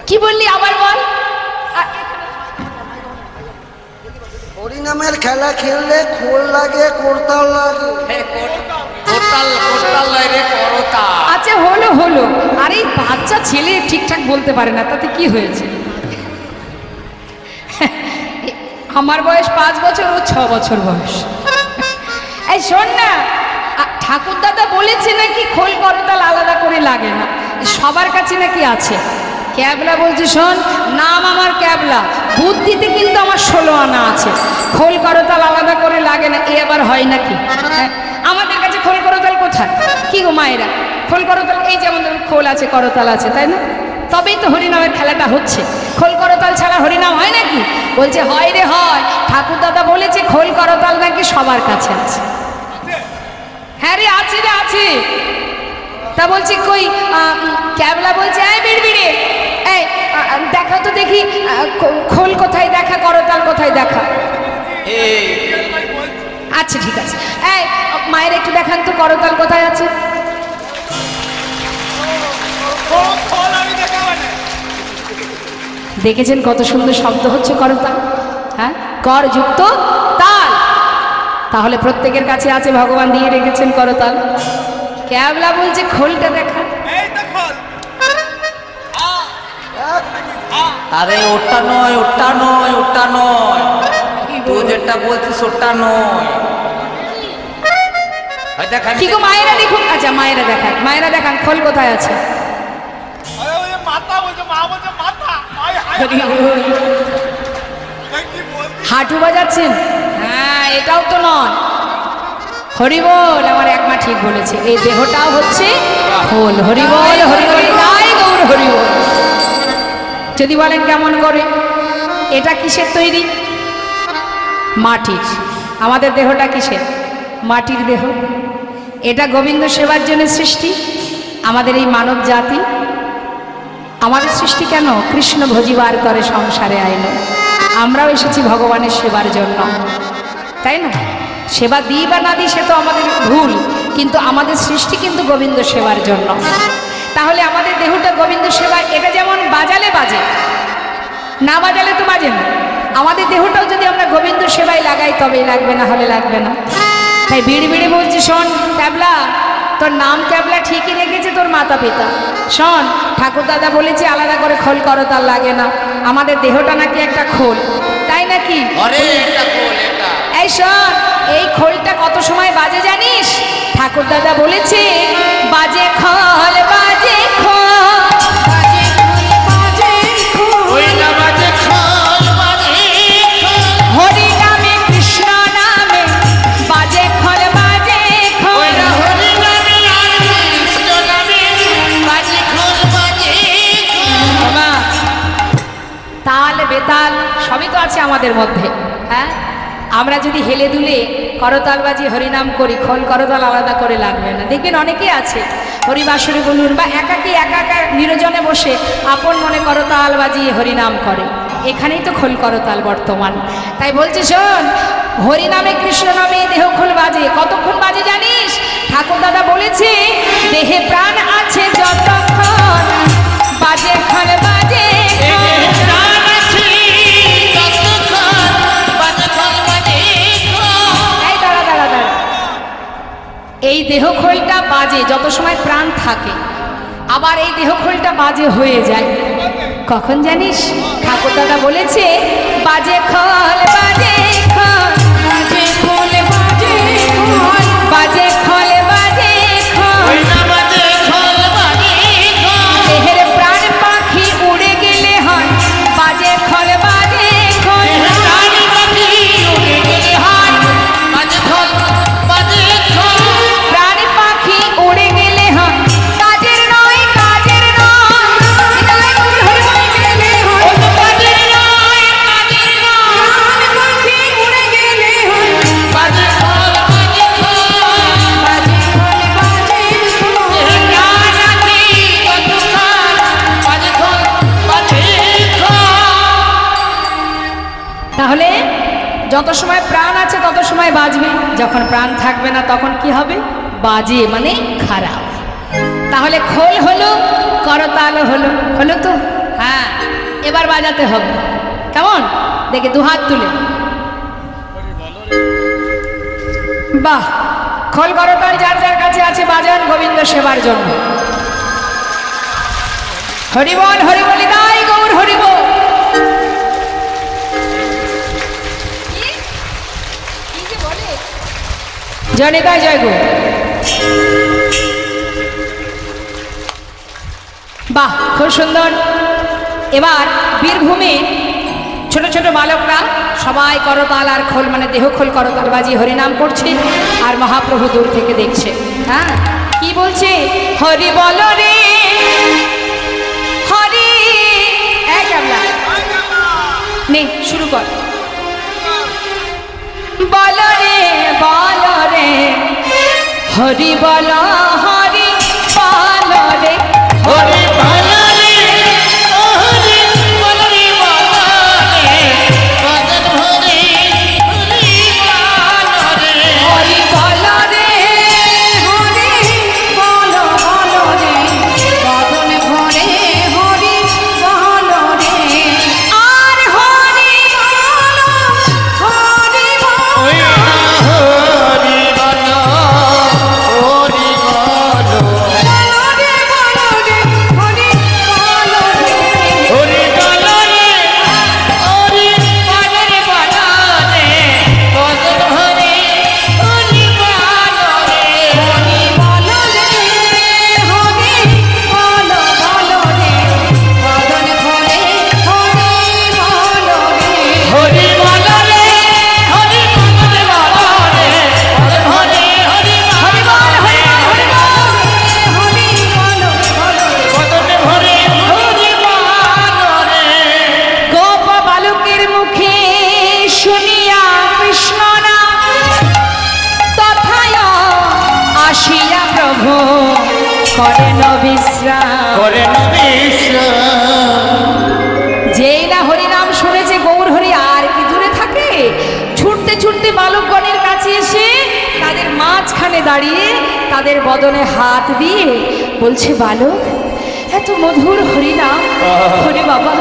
কি বললি আবার বল। হরিনামের খেলা খেললে খোল লাগে, করতাল লাগে। আচ্ছা হলো হলো। আর এই বাচ্চা ছেলে ঠিকঠাক বলতে পারে না, তাতে কি হয়েছে? আমার বয়স 5 বছর, ও 6 বছর বয়স। এই শোন না, ঠাকুর দাদা বলেছে নাকি খোল করতাল আলাদা করে লাগে না, সবার কাছে নাকি আছে। ক্যাবলা বলছে শোন, নাম আমার ক্যাবলা, বুদ্ধিতে কিন্তু আমার 16 আনা আছে। খোল করতাল আলাদা করে লাগে না, এ আবার হয় নাকি? হ্যাঁ, আমাদের কাছে খোল করতাল কোথায়? কি গো মায়েরা, খোল করতাল এই যেমন খোল আছে করতাল আছে, তাই না? তবেই তো হরিনামের খেলাটা হচ্ছে। খোল করতাল ছাড়া হরিনাম হয় নাকি? বলছে হয় রে হয়। ঠাকুর দাদা বলেছে খোল করতাল নাকি সবার কাছে আছে। হ্যাঁ রে আছে রে আছে। তা বলছি কই, ক্যাবলা বলছে এই বিড়বিড়ে, এই দেখা তো দেখি খোল কোথায় দেখা, করতাল কোথায় দেখা। আচ্ছা ঠিক আছে, এই মায়ের একটু দেখান তো করতাল কোথায় আছে। দেখেছেন কত সুন্দর শব্দ হচ্ছে করতাল? হ্যাঁ, কর যুক্ত তাল। তাহলে প্রত্যেকের কাছে আছে, ভগবান দিয়ে রেখেছেন করতাল। ক্যাবলা বলছে খোলটা দেখা। আরে ওটা নয়, ওটা নয়, ওটা নয়, তুই যেটা বলছিস ওটা নয়। কি গো মায়েরা দেখুন। আচ্ছা মায়েরা দেখান, মায়েরা দেখান খোল কোথায় আছে। হাঁটু বাজাচ্ছেন? হ্যাঁ, এটাও তো নয়। হরিবল, আমার এক মা ঠিক বলেছে, এই দেহটাও হচ্ছে খোল। হরিবল হরিবল, তাই গৌর হরিবল। যদি বলেন কেমন করে, এটা কিসের তৈরি? মাটির। আমাদের দেহটা কিসের? মাটির দেহ। এটা গোবিন্দ সেবার জন্য সৃষ্টি। আমাদের এই মানব জাতি, আমাদের সৃষ্টি কেন? কৃষ্ণ ভজিবার করে সংসারে আইন। আমরাও এসেছি ভগবানের সেবার জন্য, তাই না? সেবা দিই বা না দিই সে তো আমাদের ভুল, কিন্তু আমাদের সৃষ্টি কিন্তু গোবিন্দ সেবার জন্য। তাহলে আমাদের দেহটা গোবিন্দ সেবা, এটা যেমন বাজালে বাজে, না বাজালে তো বাজে না। আমাদের দেহটাও যদি আমরা গোবিন্দ সেবায় লাগাই তবেই লাগবে, না হলে লাগবে না। তাই বিড়ি বিড়ি বলছি শোন ক্যাবলা, তোর নাম ক্যাবলা ঠিকই রেখেছে তোর মাতা পিতা। শোন, ঠাকুর দাদা বলেছে আলাদা করে খোল করতাল লাগে না। আমাদের দেহটা নাকি একটা খোল, তাই নাকি? এই শোন, এই খোলটা কত সময় বাজে জানিস? ঠাকুর দাদা বলেছে বাজে খোল, বাজে খোল, হরি নামে কৃষ্ণ নামে বাজে খোল, বাজে খোল, তাল বেতাল সবই তো আছে আমাদের মধ্যে। হ্যাঁ, আমরা যদি হেলে দুলে করতাল বাজি হরিনাম করি, খোল করতাল আলাদা করে লাগবে না। দেখবেন অনেকেই আছে হরিবাসরে বলুন বা একাকি একা একা নিরজনে বসে আপন মনে করতাল বাজিয়ে হরিনাম করে। এখানেই তো খোল করতাল বর্তমান। তাই বলছে শোন, হরিনামে কৃষ্ণ নামে দেহ খোল বাজে। কতক্ষণ বাজে জানিস? ঠাকুর দাদা বলেছে দেহে প্রাণ আছে যতক্ষণ বাজে খোল, বাজে এই দেহ খোলটা বাজে যত সময় প্রাণ থাকে, আবার এই দেহ খোলটা বাজে হয়ে যায় কখন জানিস? ঠাকুর দাদা বলেছে বাজে খোল, বাজে খোল, বাজে খোল, বাজে খোল। যত সময় প্রাণ আছে তত সময় বাজবে, যখন প্রাণ থাকবে না তখন কি হবে? বাজে মানে খারাপ। তাহলে খোল হলো, করতাল হলো, হলো তো? হ্যাঁ, এবার বাজাতে হবে। কেমন দেখে? দুহাত তুলে। বাহ, খোল করতাল যার যার কাছে আছে বাজান গোবিন্দ সেবার জন্য। হরিবল হরিবল গাই গৌর হরিবল। জনিতায় জয় গো। বাহ, খুব সুন্দর। এবার বীরভূমে ছোট ছোট বালকরা সবাই করতাল আর খোল মানে দেহ খোল করতাল বাজিয়ে হরিনাম করছে, আর মহাপ্রভু দূর থেকে দেখছে। হ্যাঁ, কি বলছে? হরি বল রে হরি। এক আমরা নে শুরু কর। বল রে হরি বল, হরি বল রে হরি বল রে হরি বল রে বদন ভরে হরি বল রে হরি বল রে হরি বল রে বদন ভরে হরি বল রে আর হরি বল হরি বল যেই না হরিনাম শুনেছে গৌর হরি আর কি দূরে থাকে, ছুটতে ছুটতে বালকগণের কাছে এসে তাদের মাঝখানে দাঁড়িয়ে তাদের বদনে হাত দিয়ে বলছে, বালক এত মধুর হরিনাম হরি বাবা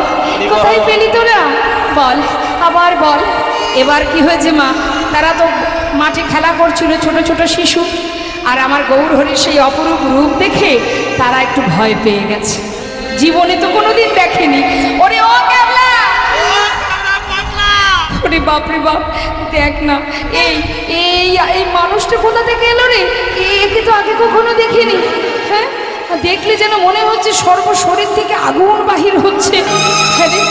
কোথায় পেলি তোরা? বল, আবার বল। এবার কি হয়েছে মা? তারা তো মাঠে খেলা করছিল, ছোট ছোট শিশু, আর আমার গৌর হরির সেই অপরূপ রূপ দেখে তারা একটু ভয় পেয়ে গেছে। জীবনে তো কোনোদিন দেখেনি। ওরে ও ক্যাবলা, ওরে বাপরে বাপ, দেখ না এই এই এই মানুষটা কোথা থেকে এলো রে? একে তো আগে কখনো দেখিনি। হ্যাঁ, দেখলে যেন মনে হচ্ছে সর্বশরীর থেকে আগুন বাহির হচ্ছে। হ্যাঁ রে,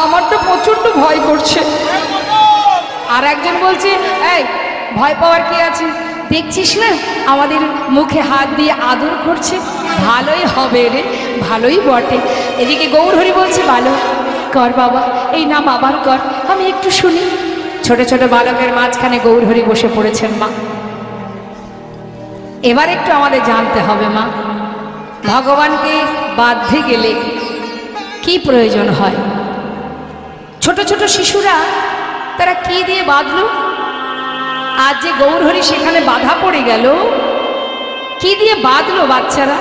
আমার তো প্রচণ্ড ভয় করছে। আর একজন বলছে, এই ভয় পাওয়ার কি আছে? দেখছিস না আমাদের মুখে হাত দিয়ে আদর করছে, ভালোই হবে রে, ভালোই বটে। এদিকে গৌরহরি বলছে, ভালো কর বাবা, এই নাম আবার কর, আমি একটু শুনি। ছোট ছোট বালকের মাঝখানে গৌরহরি বসে পড়েছেন। মা, এবার একটু আমাদের জানতে হবে মা, ভগবানকে বাঁধতে গেলে কি প্রয়োজন হয়? ছোট ছোট শিশুরা তারা কি দিয়ে বাঁধলো? আজ যে গৌরহরি সেখানে বাধা পড়ে গেল, কি দিয়ে বাঁধলো বাচ্চারা?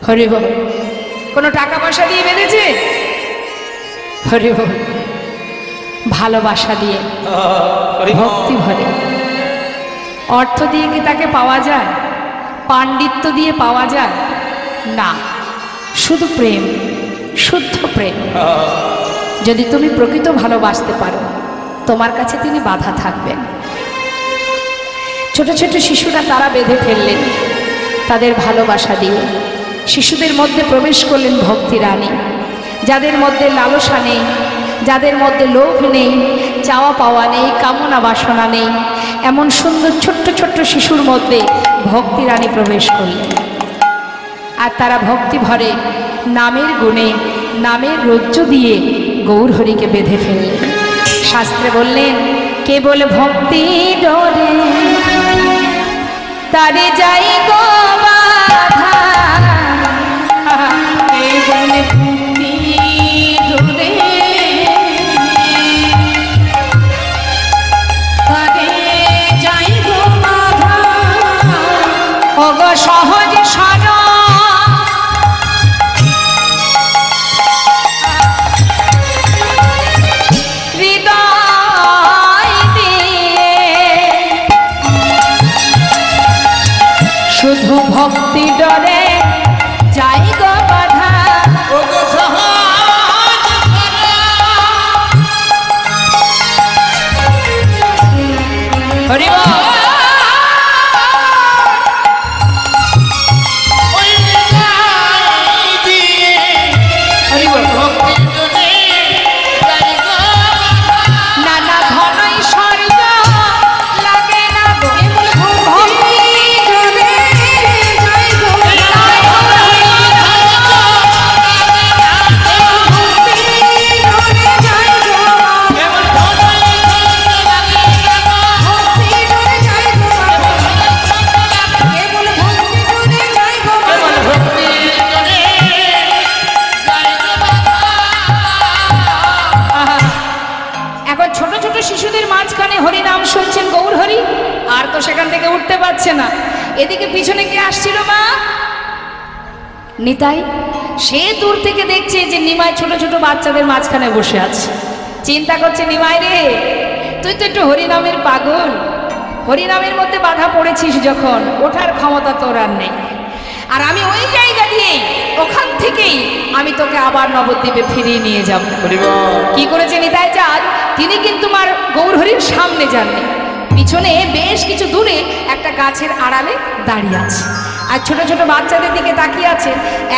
হরি বল। কোনো টাকা পয়সা দিয়ে বেঁধেছে? হরি বল। ভালোবাসা দিয়ে, ভক্তি ভরে। অর্থ দিয়ে কি তাকে পাওয়া যায়? পাণ্ডিত্য দিয়ে পাওয়া যায় না, শুধু প্রেম, শুদ্ধ প্রেম। যদি তুমি প্রকৃত ভালোবাসতে পারো, তোমার কাছে তিনি বাধা থাকবেন। ছোট ছোট শিশুরা তারা বেঁধে ফেললেন তাদের ভালোবাসা দিয়ে। শিশুদের মধ্যে প্রবেশ করলেন ভক্তি রানী, যাদের মধ্যে লালসা নেই, যাদের মধ্যে লোভ নেই, চাওয়া পাওয়া নেই, কামনা বাসনা নেই, এমন সুন্দর ছোট্ট ছোট্ট শিশুর মধ্যে ভক্তি রানী প্রবেশ করলেন। আর তারা ভক্তি ভরে নামের গুণে, নামের রজ্জু দিয়ে গৌরহরিকে বেঁধে ফেললেন। শাস্ত্রে বললেন, কেবল ভক্তি ডোরে তারে যাই গো বাধা, কেবল ভক্তি ডোরে হরি নাম শুনছেন, গৌর হরি, আর তো সেখান থেকে উঠতে পারছে না। এদিকে পিছনে কে আসছিল মা? নিতাই। সে দূর থেকে দেখছে যে নিমাই ছোট ছোট বাচ্চাদের মাঝখানে বসে আছে। চিন্তা করছে, নিমাই রে, তুই তো একটু হরিনামের পাগল, হরিনামের মধ্যে বাধা পড়েছিস যখন, ওঠার ক্ষমতা তোর আর নেই। আর আমি ওই জায়গা দিয়েই, ওখান থেকেই আমি তোকে আবার নবদ্বীপে ফিরিয়ে নিয়ে যাব। কি করেছে নিতাই চাঁদ? তিনি কিন্তু মার গৌরহরির সামনে যাননি, পিছনে বেশ কিছু দূরে একটা গাছের আড়ালে দাঁড়িয়ে আছে আর ছোট ছোট বাচ্চাদের দিকে তাকিয়ে আছে।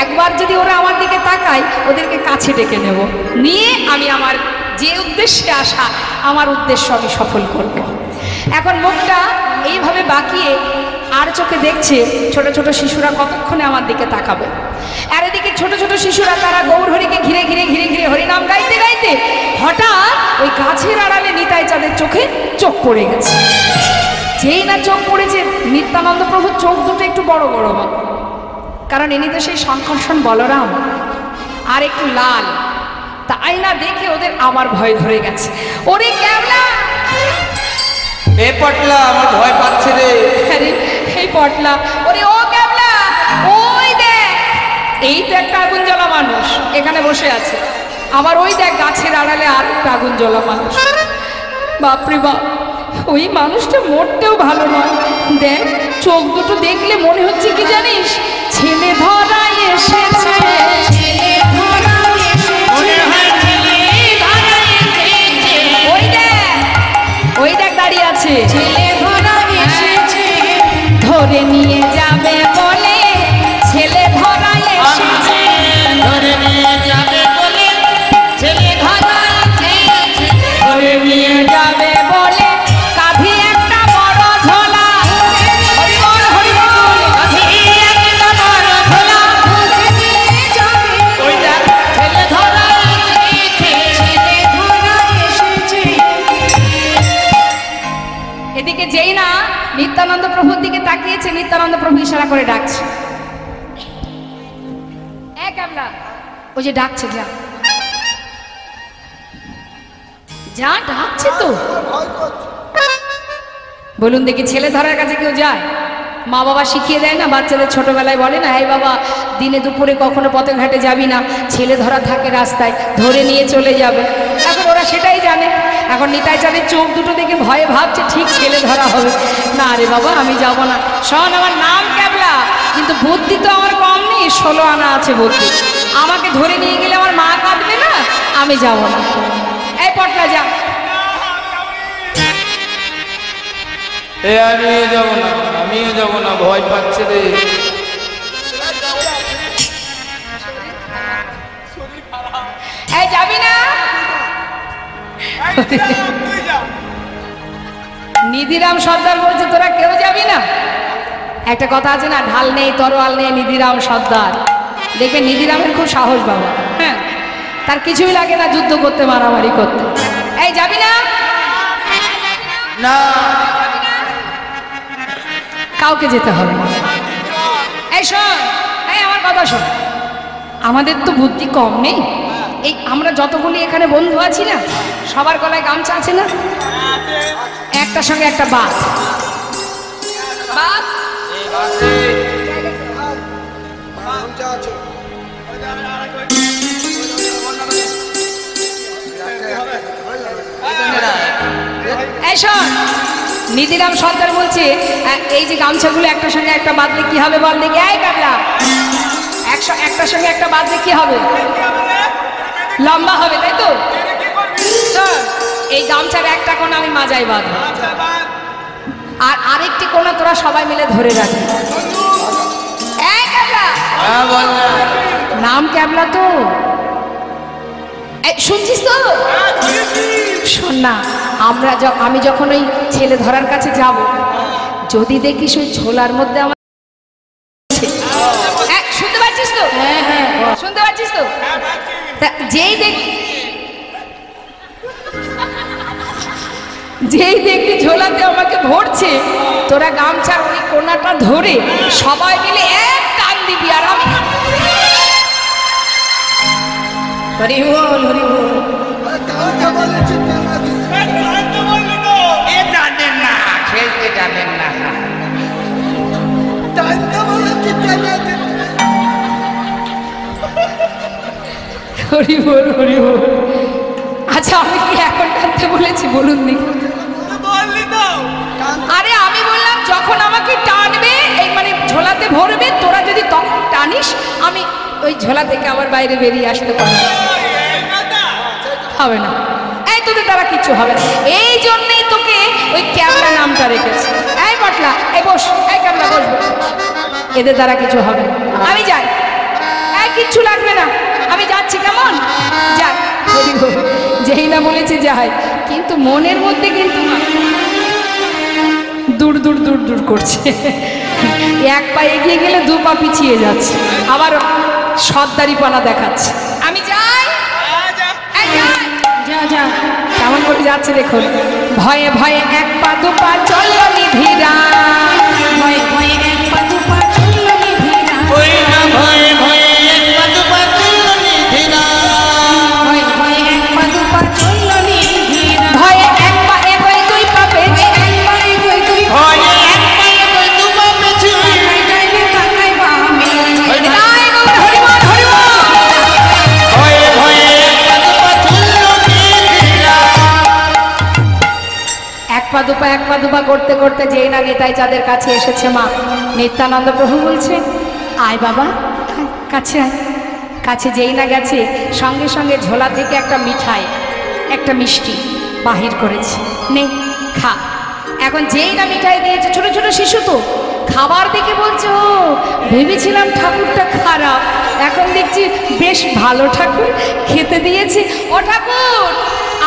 একবার যদি ওরা আমার দিকে তাকায়, ওদেরকে কাছে ডেকে নেব, নিয়ে আমি আমার যে উদ্দেশ্যে আসা, আমার উদ্দেশ্য আমি সফল করব। এখন মুখটা এইভাবে বাঁকিয়ে আর চোখে দেখছে ছোট ছোট শিশুরা কতক্ষণে আমার দিকে তাকাবে। আর এদিকে ছোট ছোট শিশুরা তারা গৌরহরিকে ঘিরে ঘিরে ঘিরে ঘিরে হরিনাম গাইতে গাইতে হঠাৎ ওই গাছের আড়ালে নিতাই চাঁদের চোখে চোখ পড়ে গেছে। যেই না চোখ পড়েছে, নিত্যানন্দ প্রভুর চোখ দুটো একটু বড় বড়, কারণ ইনি তো সেই সংকর্ষণ বলরাম, আর একটু লাল। তাই না দেখে ওদের আবার ভয় ধরে গেছে। ওরে ক্যাবলা, এ পটলা, আমার ভয় পাচ্ছে রে। আরে এই পটলা, ওরে ও ক্যাবলা, ওই দেখ, এই তো একটা আগুন জ্বলা মানুষ এখানে বসে আছে। আবার ওই দেখ গাছের আড়ালে আর একটা আগুন জ্বলা মানুষ। বাপরে বাপ, ওই মানুষটা মোটেও ভালো নয়। দেখ, চোখ দুটো দেখলে মনে হচ্ছে কি জানিস, ছেলে ধরা এসেছে, ছেলে ধরা এসেছে। ওই দেখ, ওই দেখ দাঁড়িয়ে আছে, ছেলে ধরা এসেছে, ধরে নিয়ে যাবে বলে, ছেলে ধরা এসেছে, ধরে নিয়ে যাবে বলে, ছেলে ধরা এসেছে, ধরে নিয়ে যাবে বলে, কাঁধে একটা বড় ঝোলা, হরি বল হরি বল, কাঁধে একটা বড় ঝোলা, ধরে নিয়ে যাবে, ওই দেখ ছেলে ধরা এসেছে, ছেলে ধরা এসেছে। এদিকে যেই না নিত্যানন্দ প্রভুর দিকে তাকিয়েছে, নিত্যানন্দ প্রভু ইশারা করে ডাকছে, এক আমরা, ওই যে ডাকছে, যা যা, ডাকছে তো। বলুন দেখি, ছেলে ধরার কাছে কেউ যায়? মা বাবা শিখিয়ে দেয় না বাচ্চাদের, ছোটবেলায় বলে না, এই বাবা দিনে দুপুরে কখনো পথে ঘাটে যাবি না, ছেলে ধরা থাকে রাস্তায়, ধরে নিয়ে চলে যাবে। এখন ওরা সেটাই জানে। এখন নিতাই চাঁদের চোখ দুটো দেখে ভয়ে ভাবছে ঠিক ছেলে ধরা হবে। না রে বাবা, আমি যাব না। শোন, আমার নাম ক্যাবলা, কিন্তু বুদ্ধি তো আমার কম নেই, 16 আনা আছে বুদ্ধি। আমাকে ধরে নিয়ে গেলে আমার মা কাঁদবে না, আমি যাব না। এই পটলা যা। আমিও যাবো না, আমিও যাবো না, ভয় পাচ্ছে রে। এই যাবি না? নিধিরাম সর্দার বলছে তোরা কেউ যাবি না? একটা কথা আছে না, ঢাল নেই তরোয়াল নেই, নিধিরাম সর্দার। দেখবেন নিধিরামের খুব সাহস বাবা, হ্যাঁ, তার কিছুই লাগে না যুদ্ধ করতে, মারামারি করতে। এই যাবি না? না, কাউকে যেতে হবে না। এই শোন, এই আমার কথা শোন, আমাদের তো বুদ্ধি কম নেই। এই আমরা যতগুলি এখানে বন্ধু আছি না, সবার গলায় গামছা আছে না? একটার সঙ্গে একটা বাদ, বাদ এই শোন, নিধিরাম সর্দার বলছে এই যে গামছাগুলো একটার সঙ্গে একটা বাঁধলে কি হবে বল দেখি। এই কাবলা, একটার সঙ্গে একটা বাঁধলে কি হবে? লম্বা হবে, তাই তো? এই গামছার একটা কোণা আমি মাজায় বাঁধবো, আর আরেকটি কোণা তোরা সবাই মিলে ধরে রাখবি। এই কাবলা, নাম ক্যাবলা তো, শুনছিস তো? শোন না, আমি যখন ওই ছেলে ধরার কাছে যাব, যদি দেখিস ওই ঝোলার মধ্যে আমার, শুনতে পাচ্ছিস তো? হ্যাঁ হ্যাঁ, শুনতে পাচ্ছিস তো? যেই দেখবি ঝোলাতে আমাকে ভরছে, তোরা গামছার ওই কোনাটা ধরে সবাই মিলে এক টান দিবি, আর আমি হরি বল হরি বল। হরি বল হরি বল। আচ্ছা আমি কি এখন টানতে বলেছি বলুন দেখি? আরে আমি বললাম যখন আমাকে টানবে এই মানে ঝোলাতে ভরবে তোরা যদি তখন টানিস আমি ওই ঝোলা থেকে আবার বাইরে বেরিয়ে আসতে পারবো। হবে না, এই তোদের দ্বারা কিচ্ছু হবে না। এই জন্যই তোকে ওই ক্যাবলা নামটা রেখেছে। এই পাটলা, এই বস, এই ক্যাবলা বসবো, এদের দ্বারা কিছু হবে না। আমি যাই, এই কিচ্ছু লাগবে না, আমি যাচ্ছি, কেমন? যাই। যেই না বলেছে যাই, কিন্তু মনের মধ্যে কিন্তু দূর দূর দূর দূর করছে। এক পা এগিয়ে গেলে দু পা পিছিয়ে যাচ্ছে, আবার সর্দারিপানা দেখাচ্ছে। আমি যাই, যা যা, কেমন করে যাচ্ছে দেখুন। ভয়ে ভয়ে এক পা দু পা চলল নিধিরা, ভয়ে ভয়ে এক পা দু পা চলল নিধিরা, ভয়ে ভয়ে এক পা দু পা চলল নিধিরা, ভয়ে ভয়ে এক পা দু পা চলল নিধিরা, ভয়ে এক পা এগোয় দুই পা পেছে, এক পা এগোয় দুই পা, ভয়ে এক পা এগোয় দু পা পেছে, যাইবে তাকাই বামে, তাই গো হরিবল হরিবল, ভয়ে ভয়ে এক পা দু পা চলল নিধিরা। এক পা দুপা করতে করতে যেই না নিতাই চাঁদের কাছে এসেছে মা, নিত্যানন্দ প্রভু বলছে আয় বাবা, কাছে আয়। কাছে যেই না গেছে সঙ্গে সঙ্গে ঝোলা থেকে একটা মিঠাই, একটা মিষ্টি বাহির করেছে, নে খা। এখন যেই না মিঠাই দিয়েছে, ছোট ছোট শিশু তো খাবার দেখে বলছে ও ভেবেছিলাম ঠাকুরটা খারাপ, এখন দেখছি বেশ ভালো ঠাকুর খেতে দিয়েছে। ও ঠাকুর,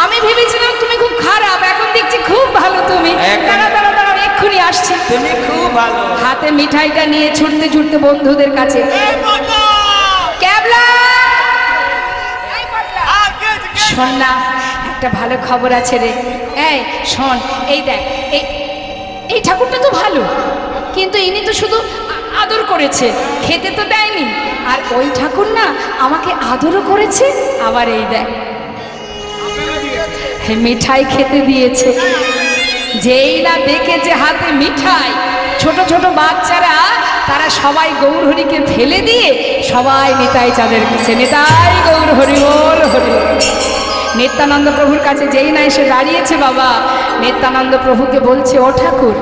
আমি ভেবেছিলাম তুমি খুব খারাপ, এখন দেখছি খুব ভালো তুমি। দাঁড়া দাঁড়া দাঁড়া, এক্ষুনি আসছি। তুমি খুব ভালো। হাতে মিঠাইটা নিয়ে ছুটতে ছুটতে বন্ধুদের কাছে, ক্যাবলা শোন না, একটা ভালো খবর আছে রে। এই শোন, এই দেখ, এই ঠাকুরটা তো ভালো, কিন্তু ইনি তো শুধু আদর করেছে, খেতে তো দেয়নি। আর ওই ঠাকুর না আমাকে আদরও করেছে, আবার এই দেখ মিঠাই খেতে দিয়েছে। যেই না দেখেছে হাতে মিঠাই, ছোট ছোট বাচ্চারা তারা সবাই গৌরহরিকে ফেলে দিয়ে সবাই নিতাই চাঁদের কাছে, নিতাই গৌর হরি বল হরি বল। নিত্যানন্দ প্রভুর কাছে যেই না এসে দাঁড়িয়েছে বাবা, নিত্যানন্দ প্রভুকে বলছে ও ঠাকুর,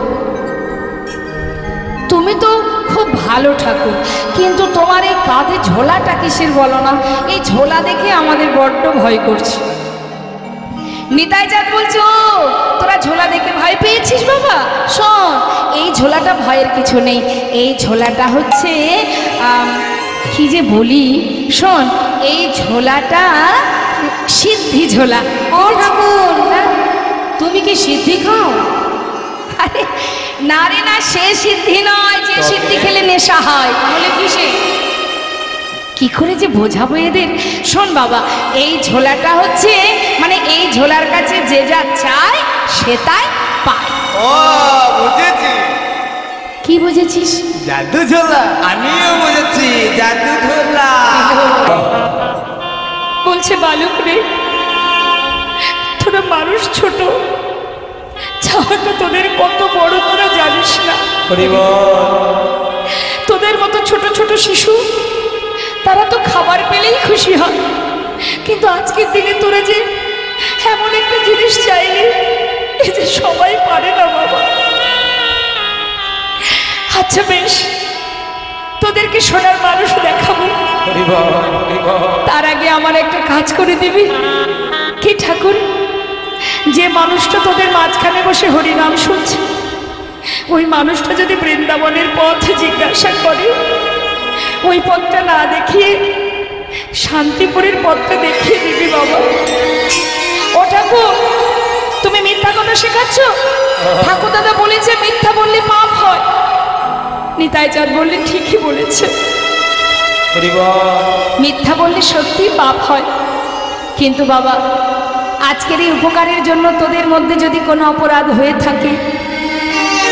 তুমি তো খুব ভালো ঠাকুর, কিন্তু তোমার এই কাঁধে ঝোলাটা কিসের বলো না? এই ঝোলা দেখে আমাদের বড্ড ভয় করছে। নিতাই চাঁদ বলছে ও তোরা ঝোলা দেখে ভয় পেয়েছিস বাবা? শোন, এই ঝোলাটা ভয়ের কিছু নেই, এই ঝোলাটা হচ্ছে কি যে বলি, শোন এই ঝোলাটা সিদ্ধি ঝোলা। ও ঠাকুর, তুমি কি সিদ্ধি খাও? আরে না রে না, সে সিদ্ধি নয় যে সিদ্ধি খেলে নেশা হয়। তাহলে কিসে? কি করে যে বোঝাবো এদের। শোন বাবা, এই ঝোলাটা হচ্ছে মানে এই ঝোলার কাছে যে যা চায় সে তাই পায়। ও বুঝেছি। কি বুঝেছিস? জাদু ঝোলা। আমিও বুঝেছি, জাদু ঝোলা। বলছে বালক রে, তোরা মানুষ ছোট, চাওয়াটা তোদের কত বড় তোরা জানিস না। তোদের মতো ছোট ছোট শিশু তারা তো খাবার পেলেই খুশি হয়, কিন্তু আজকের দিনে তোরা যে এমন একটা জিনিস চাইলি, এ যে সবাই পারে না বাবা। আচ্ছা বেশ, তোদেরকে সোনার মানুষ দেখাবো, তার আগে আমার একটা কাজ করে দিবি। কি ঠাকুর? যে মানুষটা তোদের মাঝখানে বসে হরিনাম শুনছে, ওই মানুষটা যদি বৃন্দাবনের পথ জিজ্ঞাসা করে, ওই পথটা না দেখিয়ে শান্তিপুরের পথটা দেখিয়ে দিবি বাবা। ও ঠাকুর, তুমি মিথ্যা কথা শেখাচ্ছ? ঠাকুর দাদা বলেছে মিথ্যা বললে পাপ হয়। নিতাই চাঁদ বললে ঠিকই বলেছে, মিথ্যা বললে সত্যি পাপ হয়। কিন্তু বাবা, আজকের এই উপকারের জন্য তোদের মধ্যে যদি কোনো অপরাধ হয়ে থাকে,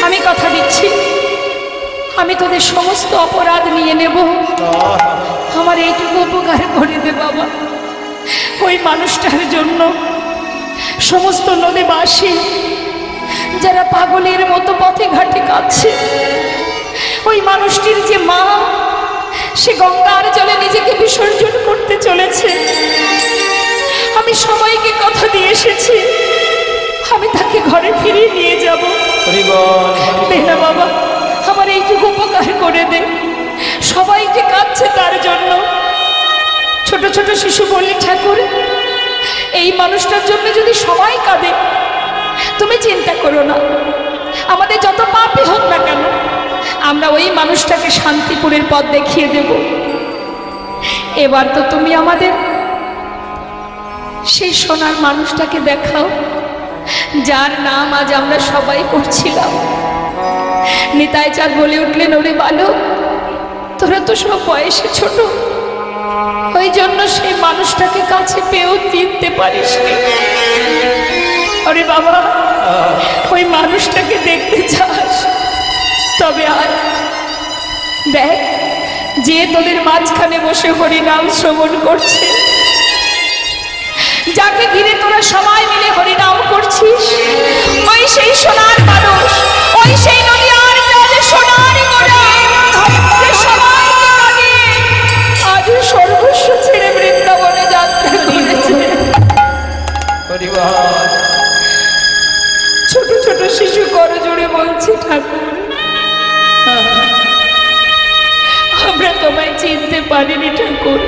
আমি কথা দিচ্ছি আমি তোদের সমস্ত অপরাধ নিয়ে নেব। আমার এইটুকু উপকার করে দে বাবা। ওই মানুষটার জন্য সমস্ত নদীবাসী যারা পাগলের মতো পথে ঘাটে কাঁদছে, ওই মানুষটির যে মা, সে গঙ্গার জলে নিজেকে বিসর্জন করতে চলেছে। আমি সবাইকে কথা দিয়ে এসেছি, আমি তাকে ঘরে ফিরিয়ে নিয়ে যাব। না বাবা, আমার এইটুকু উপকার করে দে। সবাই যে কাঁদছে তার জন্য। ছোট ছোট শিশু বললি, ঠাকুর এই মানুষটার জন্য যদি সবাই কাঁদে, তুমি চিন্তা করো না, আমাদের যত পাপই হোক না কেন, আমরা ওই মানুষটাকে শান্তিপুরের পথ দেখিয়ে দেব। এবার তো তুমি আমাদের সেই সোনার মানুষটাকে দেখাও, যার নাম আজ আমরা সবাই করছিলাম। নিতাই চাঁদ বলে উঠলেন, ওরে বালক, তোরা তো সব বয়সে ছোট, ওই জন্য সেই মানুষটাকে কাছে পেয়েও চিনতে পারিস। আরে বাবা, ওই মানুষটাকে দেখতে চাস, তবে আর দেখ, যে তোদের মাঝখানে বসে হরিনাম শ্রবণ করছে, যাকে ঘিরে তোরা সবাই মিলে হরিনাম করছিস, ওই সেই সোনার মানুষ, ওই সেই নদীয়ার জলে সোনার গোড়া, যে সবাইকে কাঁদিয়ে আজ সর্বস্ব ছেড়ে বৃন্দাবনে যাত্রা করেছে। ছোট ছোট শিশু করজোড়ে বলছে, ঠাকুর আমরা তোমায় চিনতে পারিনি ঠাকুর।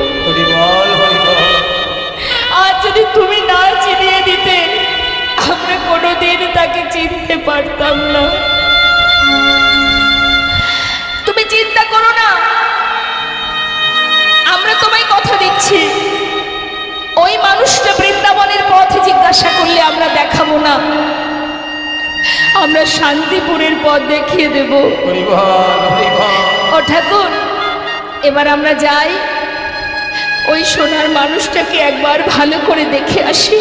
আজ যদি তুমি না চিনিয়ে দিতে, আমরা কোনোদিন তাকে চিনতে পারতাম না। তুমি চিন্তা করো না, আমরা তোমায় কথা দিচ্ছি, ওই মানুষটা বৃন্দাবনের পথে জিজ্ঞাসা করলে আমরা দেখাবো না, আমরা শান্তিপুরের পথ দেখিয়ে দেব। ও ঠাকুর, এবার আমরা যাই, ওই সোনার মানুষটাকে একবার ভালো করে দেখে আসি।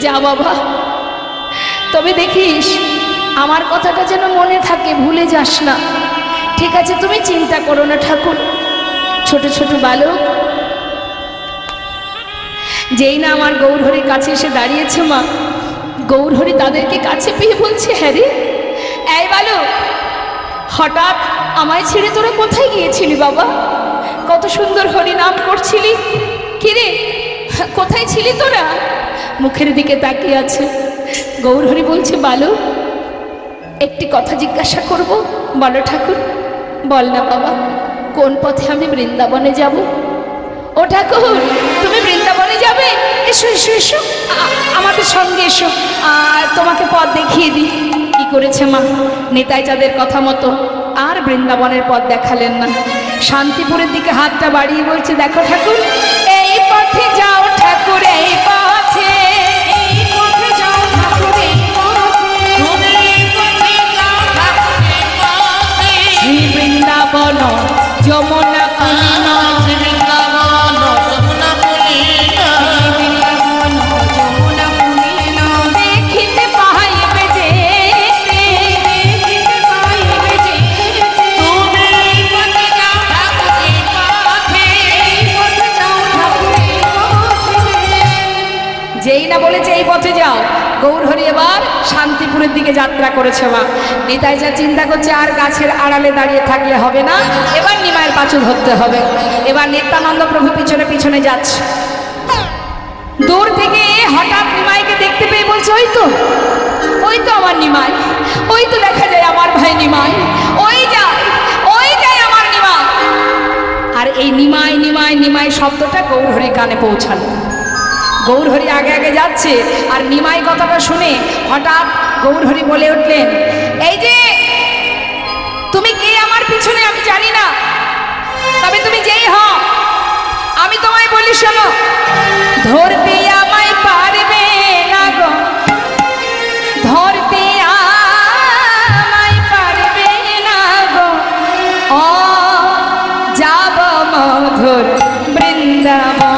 যা বাবা, তবে দেখিস আমার কথাটা যেন মনে থাকে, ভুলে যাস না। ঠিক আছে, তুমি চিন্তা করো না ঠাকুর। ছোট ছোট বালক যেই না আমার গৌরহরির কাছে এসে দাঁড়িয়েছে, মা গৌরহরি তাদেরকে কাছে পেয়ে বলছে, হ্যাঁ রে, এই বালক, হঠাৎ আমায় ছেড়ে তোরা কোথায় গিয়েছিলি বাবা? কত সুন্দর হরি নাম করছিলি, কিরে কোথায় ছিলি তোরা? মুখের দিকে তাকিয়ে আছে। গৌরহরি বলছে, বালক একটি কথা জিজ্ঞাসা করব, বলো ঠাকুর। বল না বাবা, কোন পথে আমি বৃন্দাবনে যাব? ও ঠাকুর, তুমি বৃন্দাবনে যাবে? এসো এসো এসো, আমাদের সঙ্গে এসো, আর তোমাকে পথ দেখিয়ে দিই। কি করেছে মা, নিতাই চাঁদের কথা মতো আর বৃন্দাবনের পথ দেখালেন না। শান্তিপুরের দিকে হাতটা বাড়িয়ে বলছে, দেখো ঠাকুর, এই পথে যাও ঠাকুর, এই পথে, এই পথে যাও ঠাকুর, এই পথে, শ্রী বৃন্দাবন যমুনা যেই না বলেছে এই পথে যাও, গৌরহরি এবার শান্তিপুরের দিকে যাত্রা করেছে। মা নিতাই যা চিন্তা করছে, আর গাছের আড়ালে দাঁড়িয়ে থাকলে হবে না, এবার নিমায়ের পাঁচু ধরতে হবে। এবার নিত্যানন্দ প্রভু পিছনে পিছনে যাচ্ছে। দূর থেকে হঠাৎ নিমাইকে দেখতে পেয়ে বলছে, ওই তো, ওই তো আমার নিমাই, ওই তো দেখা যায় আমার ভাই নিমাই, ওই যায় আমার নিমাই। আর এই নিমাই নিমাই নিমাই শব্দটা গৌরহরি কানে পৌঁছালো। গৌরহরি আগে আগে যাচ্ছে, আর নিমাই কথাটা শুনে হঠাৎ গৌরহরি বলে উঠলেন, এই যে তুমি কে আমার পিছনে আমি জানি না, তবে তুমি যেই হও আমি তোমায় বলি শোনো, ধরতে আমায় পারবে না গো, ধরতে আমায় পারবে না গো, ও যাব মধুর বৃন্দাবন।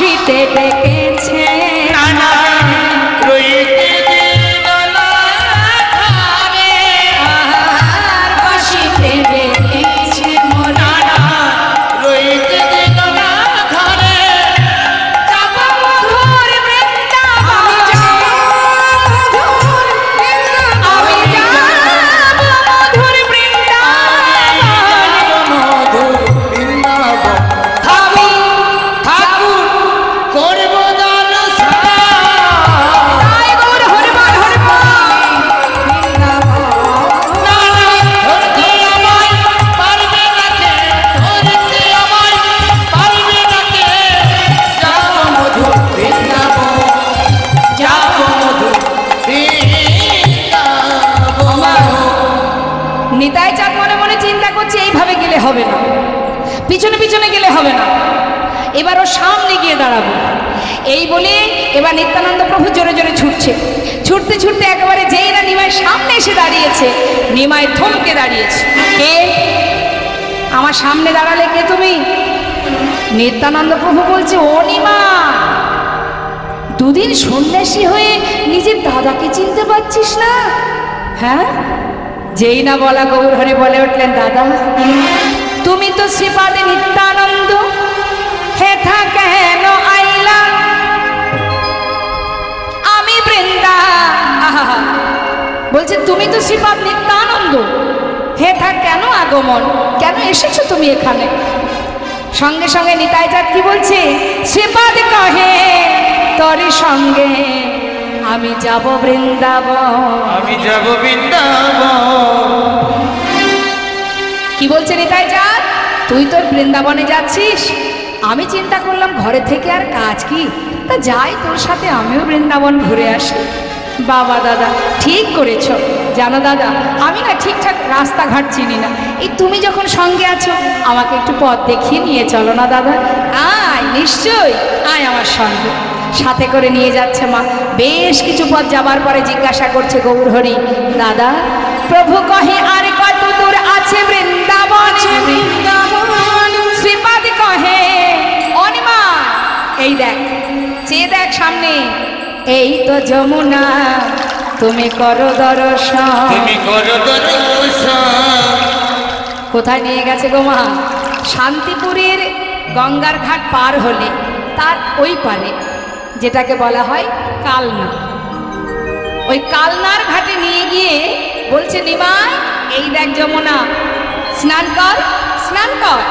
বাঁশিতে ডেকেছে নানা রইতে দিন না ঘরে, আর বাঁশিতে ডেকেছে মন নানা রইতে দিন না ঘরে, যাব মধুর বৃন্দাবন, আমি যাব মধুর বৃন্দাবন, মধুর বৃন্দাবন আমি ঠাকুর করব জলসা, তাই গৌর হরিবল হরিবল নানা ধরতে আমায় পারবে না কে, ধরতে আমায় পারবে না কে, যাব মধুর বৃন্দাবন, যাব মধুর বৃন্দাবন। নিতাই চাঁদ মনে মনে চিন্তা করছে এইভাবে গেলে হবে না, পিছনে পিছনে গেলে হবে না, এবার ও সামনে গিয়ে দাঁড়াবো। এই বলে এবার নিত্যানন্দ প্রভু জোরে জোরে ছুটছে, ছুটতে ছুটতে একেবারে যেই না নিমাই সামনে এসে দাঁড়িয়েছে, নিমাই থমকে দাঁড়িয়েছে। কে? আমার সামনে দাঁড়ালে কে তুমি? নিত্যানন্দ প্রভু বলছে, ও নিমা, দুদিন সন্ন্যাসী হয়ে নিজের দাদাকে চিনতে পারছিস না? হ্যাঁ, যেই না বলা গৌর হরি বলে উঠলেন, দাদা তুমি তো শ্রীপাদে নিত্যানন্দ, হেথা কেন আইলা? আমি বৃন্দা। আহা, বলছে তুমি তো শ্রীপাদ নিত্যানন্দ, হেথা কেন আগমন, কেন এসেছো তুমি এখানে? সঙ্গে সঙ্গে নিতাই চাঁদ কি বলছে? শ্রীপাদ কহে তোর সঙ্গে আমি যাব বৃন্দাবন। আমি যাব বৃন্দাবন। কি বলছে নিতাই চাঁদ? তুই তোর বৃন্দাবনে যাচ্ছিস, আমি চিন্তা করলাম ঘরে থেকে আর কাজ কি, তা যাই তোর সাথে আমিও বৃন্দাবন ঘুরে আসি। বাবা দাদা ঠিক করেছ, জানো দাদা আমি না ঠিকঠাক রাস্তাঘাট চিনি না, এই তুমি যখন সঙ্গে আছো আমাকে একটু পথ দেখিয়ে নিয়ে চলো না দাদা। আয়, নিশ্চয়ই আয় আমার সঙ্গে। সাথে করে নিয়ে যাচ্ছে মা। বেশ কিছু পথ যাবার পরে জিজ্ঞাসা করছে গৌর হরি, দাদা প্রভু কহে আর কত দূর আছে বৃন্দাবন? শ্রীপাদ কহে অনিমা, এই দেখ, চেয়ে দেখ সামনে, এই তো যমুনা, তুমি করো দর্শন। তুমি করো দর্শন। কোথায় নিয়ে গেছে গো মা? শান্তিপুরের গঙ্গার ঘাট পার হলে তার ওই পারে, যেটাকে বলা হয় কালনা, ওই কালনার ঘাটে নিয়ে গিয়ে বলছে, নিমাই এই দেখ যমুনা, স্নান কর স্নান কর।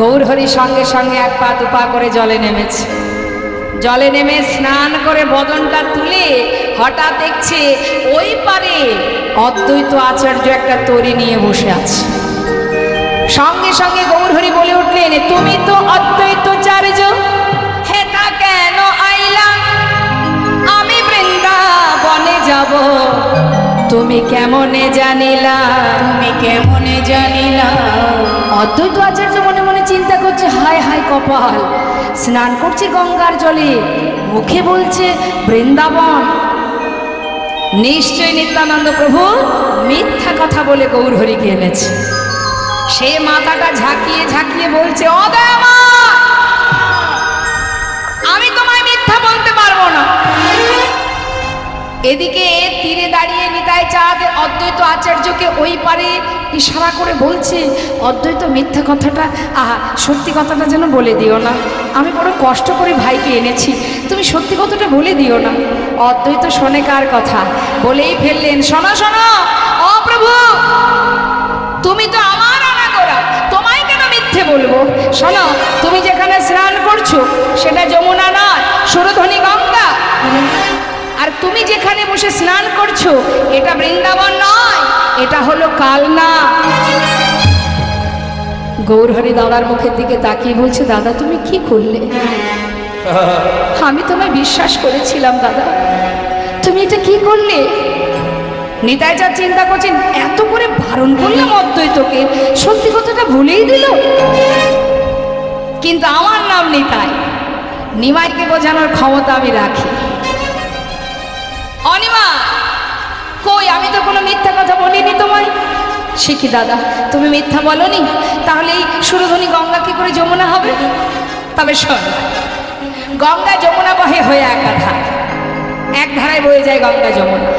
গৌর হরি সঙ্গে সঙ্গে এক পা দু পা করে জলে নেমেছে। জলে নেমে স্নান করে বদনটা তুলে হঠাৎ দেখছে ওই পারে অদ্বৈত আচার্য একটা তরি নিয়ে বসে আছে। সঙ্গে সঙ্গে গৌর হরি বলে উঠলেন, তুমি তো অদ্বৈতাচার্য, হেতা কেন আইলা? আমি বৃন্দাবনে যাব, তুমি কেমনে জানিলা? তুমি কেমনে জানিলা? অদ্বৈত আচার্য মনে মনে চিন্তা করছে, হায় হায় কপাল, স্নান করছে গঙ্গার জলে, মুখে বলছে বৃন্দাবন। নিশ্চয় নিত্যানন্দ প্রভু মিথ্যা কথা বলে গৌর হরিকে এনেছে। সে মাথাটা ঝাঁকিয়ে ঝাঁকিয়ে বলছে, অদয়মা, আমি তোমায় মিথ্যা বলতে পারবো না। এদিকে তীরে দাঁড়িয়ে নিতাই চাঁদ অদ্বৈত আচার্যকে ওই পারে ইশারা করে বলছে, অদ্বৈত মিথ্যা কথাটা, আহা সত্যি কথাটা যেন বলে দিও না, আমি বড় কষ্ট করে ভাইকে এনেছি, তুমি সত্যি কথাটা বলে দিও না। অদ্বৈত শোনে কার কথা, বলেই ফেললেন, শোনো শোনো ও প্রভু, তুমি তো আমার আনা করা, তোমায় কেন মিথ্যে বলবো? শোনো, তুমি যেখানে স্নান করছো সেটা যমুনা নয়, সুরধ্বনি গঙ্গা, আর তুমি যেখানে বসে স্নান করছো এটা বৃন্দাবন নয়, এটা হলো কালনা। গৌরহরি দাদার মুখের দিকে তাকিয়ে বলছে, দাদা তুমি কি করলে? আমি তোমায় বিশ্বাস করেছিলাম দাদা, তুমি এটা কি করলে? নিতাই চাঁদ চিন্তা করছেন, এত করে বারণ করলাম অদ্বৈতকে, সত্যি কথাটা ভুলেই দিল। কিন্তু আমার নাম নিতাই, নিমাইকে বোঝানোর ক্ষমতা আমি রাখি। অনিমা কই, আমি তো কোনো মিথ্যা কথা বলিনি তোমায়। সে কি দাদা, তুমি মিথ্যা বলনি? তাহলে এই সুরধ্বনি গঙ্গা কি করে যমুনা হবে? তবে শোন, গঙ্গা যমুনা বহে হয়ে একাধার, এক ধারায় বয়ে যায় গঙ্গা যমুনা।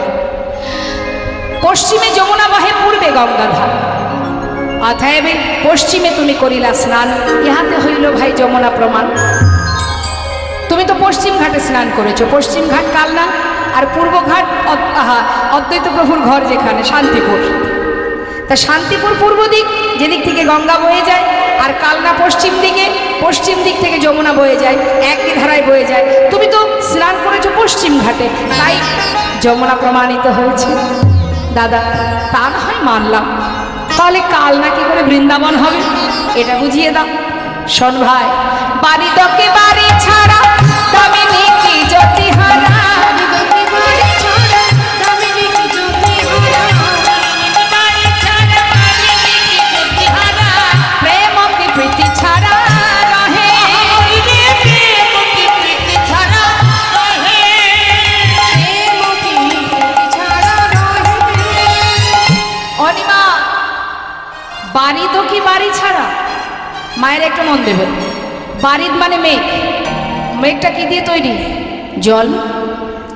পশ্চিমে যমুনা বহে, পূর্বে গঙ্গাধার। অতএব পশ্চিমে তুমি করিলা স্নান, ইহাতে হইল ভাই যমুনা প্রমাণ। তুমি তো পশ্চিম ঘাটে স্নান করেছো, পশ্চিম ঘাট কালনা, আর পূর্ব ঘাট অদ্বৈত প্রভুর ঘর যেখানে শান্তিপুর। তা শান্তিপুর পূর্ব দিক, যেদিক থেকে গঙ্গা বয়ে যায়, আর কালনা পশ্চিম দিকে, পশ্চিম দিক থেকে যমুনা বয়ে যায়, একই ধারায় বয়ে যায়। তুমি তো স্নান করেছো পশ্চিম ঘাটে, তাই যমুনা প্রমাণিত হয়েছে। দাদা তা না হয় মানলাম, তাহলে কালনা কি করে বৃন্দাবন হবে এটা বুঝিয়ে দাও। শোন ভাই, বাড়ি দকে বাড়ি ছাড়া দামিনী কি জ্যোতি হারা, প্রেম কি প্রীতি ছাড়া রহে, অনিমা বাড়ি তো কি বাড়ি ছাড়া। মায়ের একটা মন দেবে, বাড়ির মানে মেঘ, মেঘটা কি দিয়ে তৈরি? জল।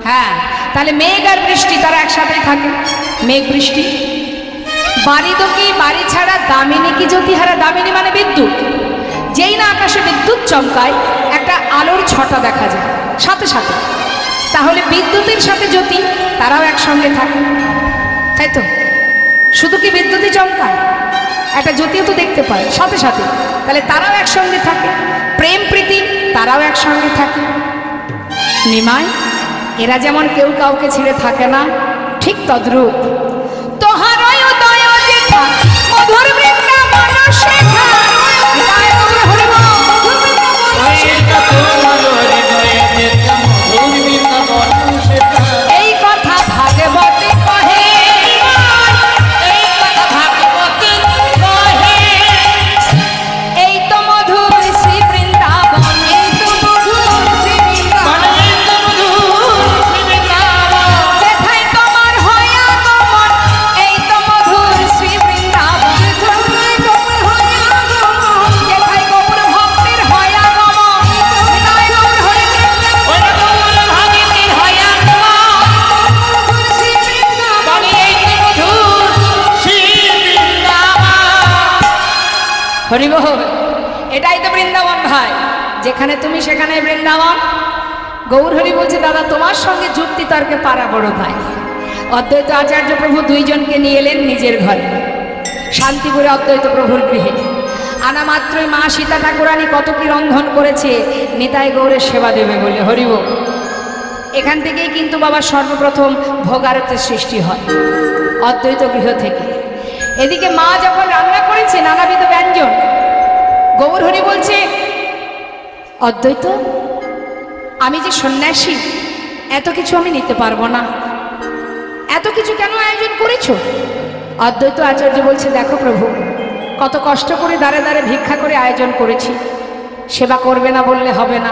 হ্যাঁ, তাহলে মেঘ আর বৃষ্টি তারা একসাথেই থাকে, মেঘ বৃষ্টি। বাড়ি তো কি বাড়ি ছাড়া দামিনী কি জ্যোতিহারা, দামিনী মানে বিদ্যুৎ। যেই না আকাশে বিদ্যুৎ চমকায়, একটা আলোর ছটা দেখা যায় সাথে সাথে, তাহলে বিদ্যুতের সাথে জ্যোতি তারাও একসঙ্গে থাকে, তাই তো? শুধু কি বিদ্যুৎই চমকায়, একটা জ্যোতিও তো দেখতে পায় সাথে সাথে, তাহলে তারাও একসঙ্গে থাকে। প্রেম প্রীতি তারাও একসঙ্গে থাকে। নিমাই এরা যেমন কেউ কাউকে ছেড়ে থাকে না, ঠিক তদ্রূপ তোহারই উদয় যেথা মধুর বৃন্দাবন শেখা। এই কথা ভাগবতে কহে, এই তো মধুর শ্রী বৃন্দাবন, এই তো মধুর শ্রী বৃন্দাবন, যেথায় তোমার হয় আগমন, এই তো মধুর শ্রী বৃন্দাবন, যেথায় গৌর ভক্তের হয় আগমন, হৃদয় গৌর হরি ভক্তির হয় আগমন, শ্রী বৃন্দাবন, এই তো মধুর শ্রী বৃন্দাবন। হরি বল, এটাই তো বৃন্দাবন ভাই, যেখানে তুমি সেখানে বৃন্দাবন। গৌর হরি বলছে, দাদা তোমার সঙ্গে যুক্তি তর্কে পারা বড় ভাই। অদ্বৈত আচার্য প্রভু দুইজনকে নিয়ে এলেন নিজের ঘরে, শান্তিপুরে অদ্বৈত প্রভুর গৃহে। আনা মাত্রই মা সীতা ঠাকুরানী কত কি রন্ধন করেছে নিতাই গৌরের সেবা দেবে বলে। হরি বল, এখান থেকেই কিন্তু বাবা সর্বপ্রথম ভোগারতের সৃষ্টি হয়, অদ্বৈত গৃহ থেকে। এদিকে মা যখন রান্না করেছে নানাবিধ ব্যঞ্জন, গৌর হরি বলছে, অদ্বৈত আমি যে সন্ন্যাসী, এত কিছু আমি নিতে পারবো না, এত কিছু কেন আয়োজন করেছো? অদ্বৈত আচার্য বলছে, দেখো প্রভু, কত কষ্ট করে দাঁড়ে দাঁড়ে ভিক্ষা করে আয়োজন করেছি, সেবা করবে না বললে হবে না,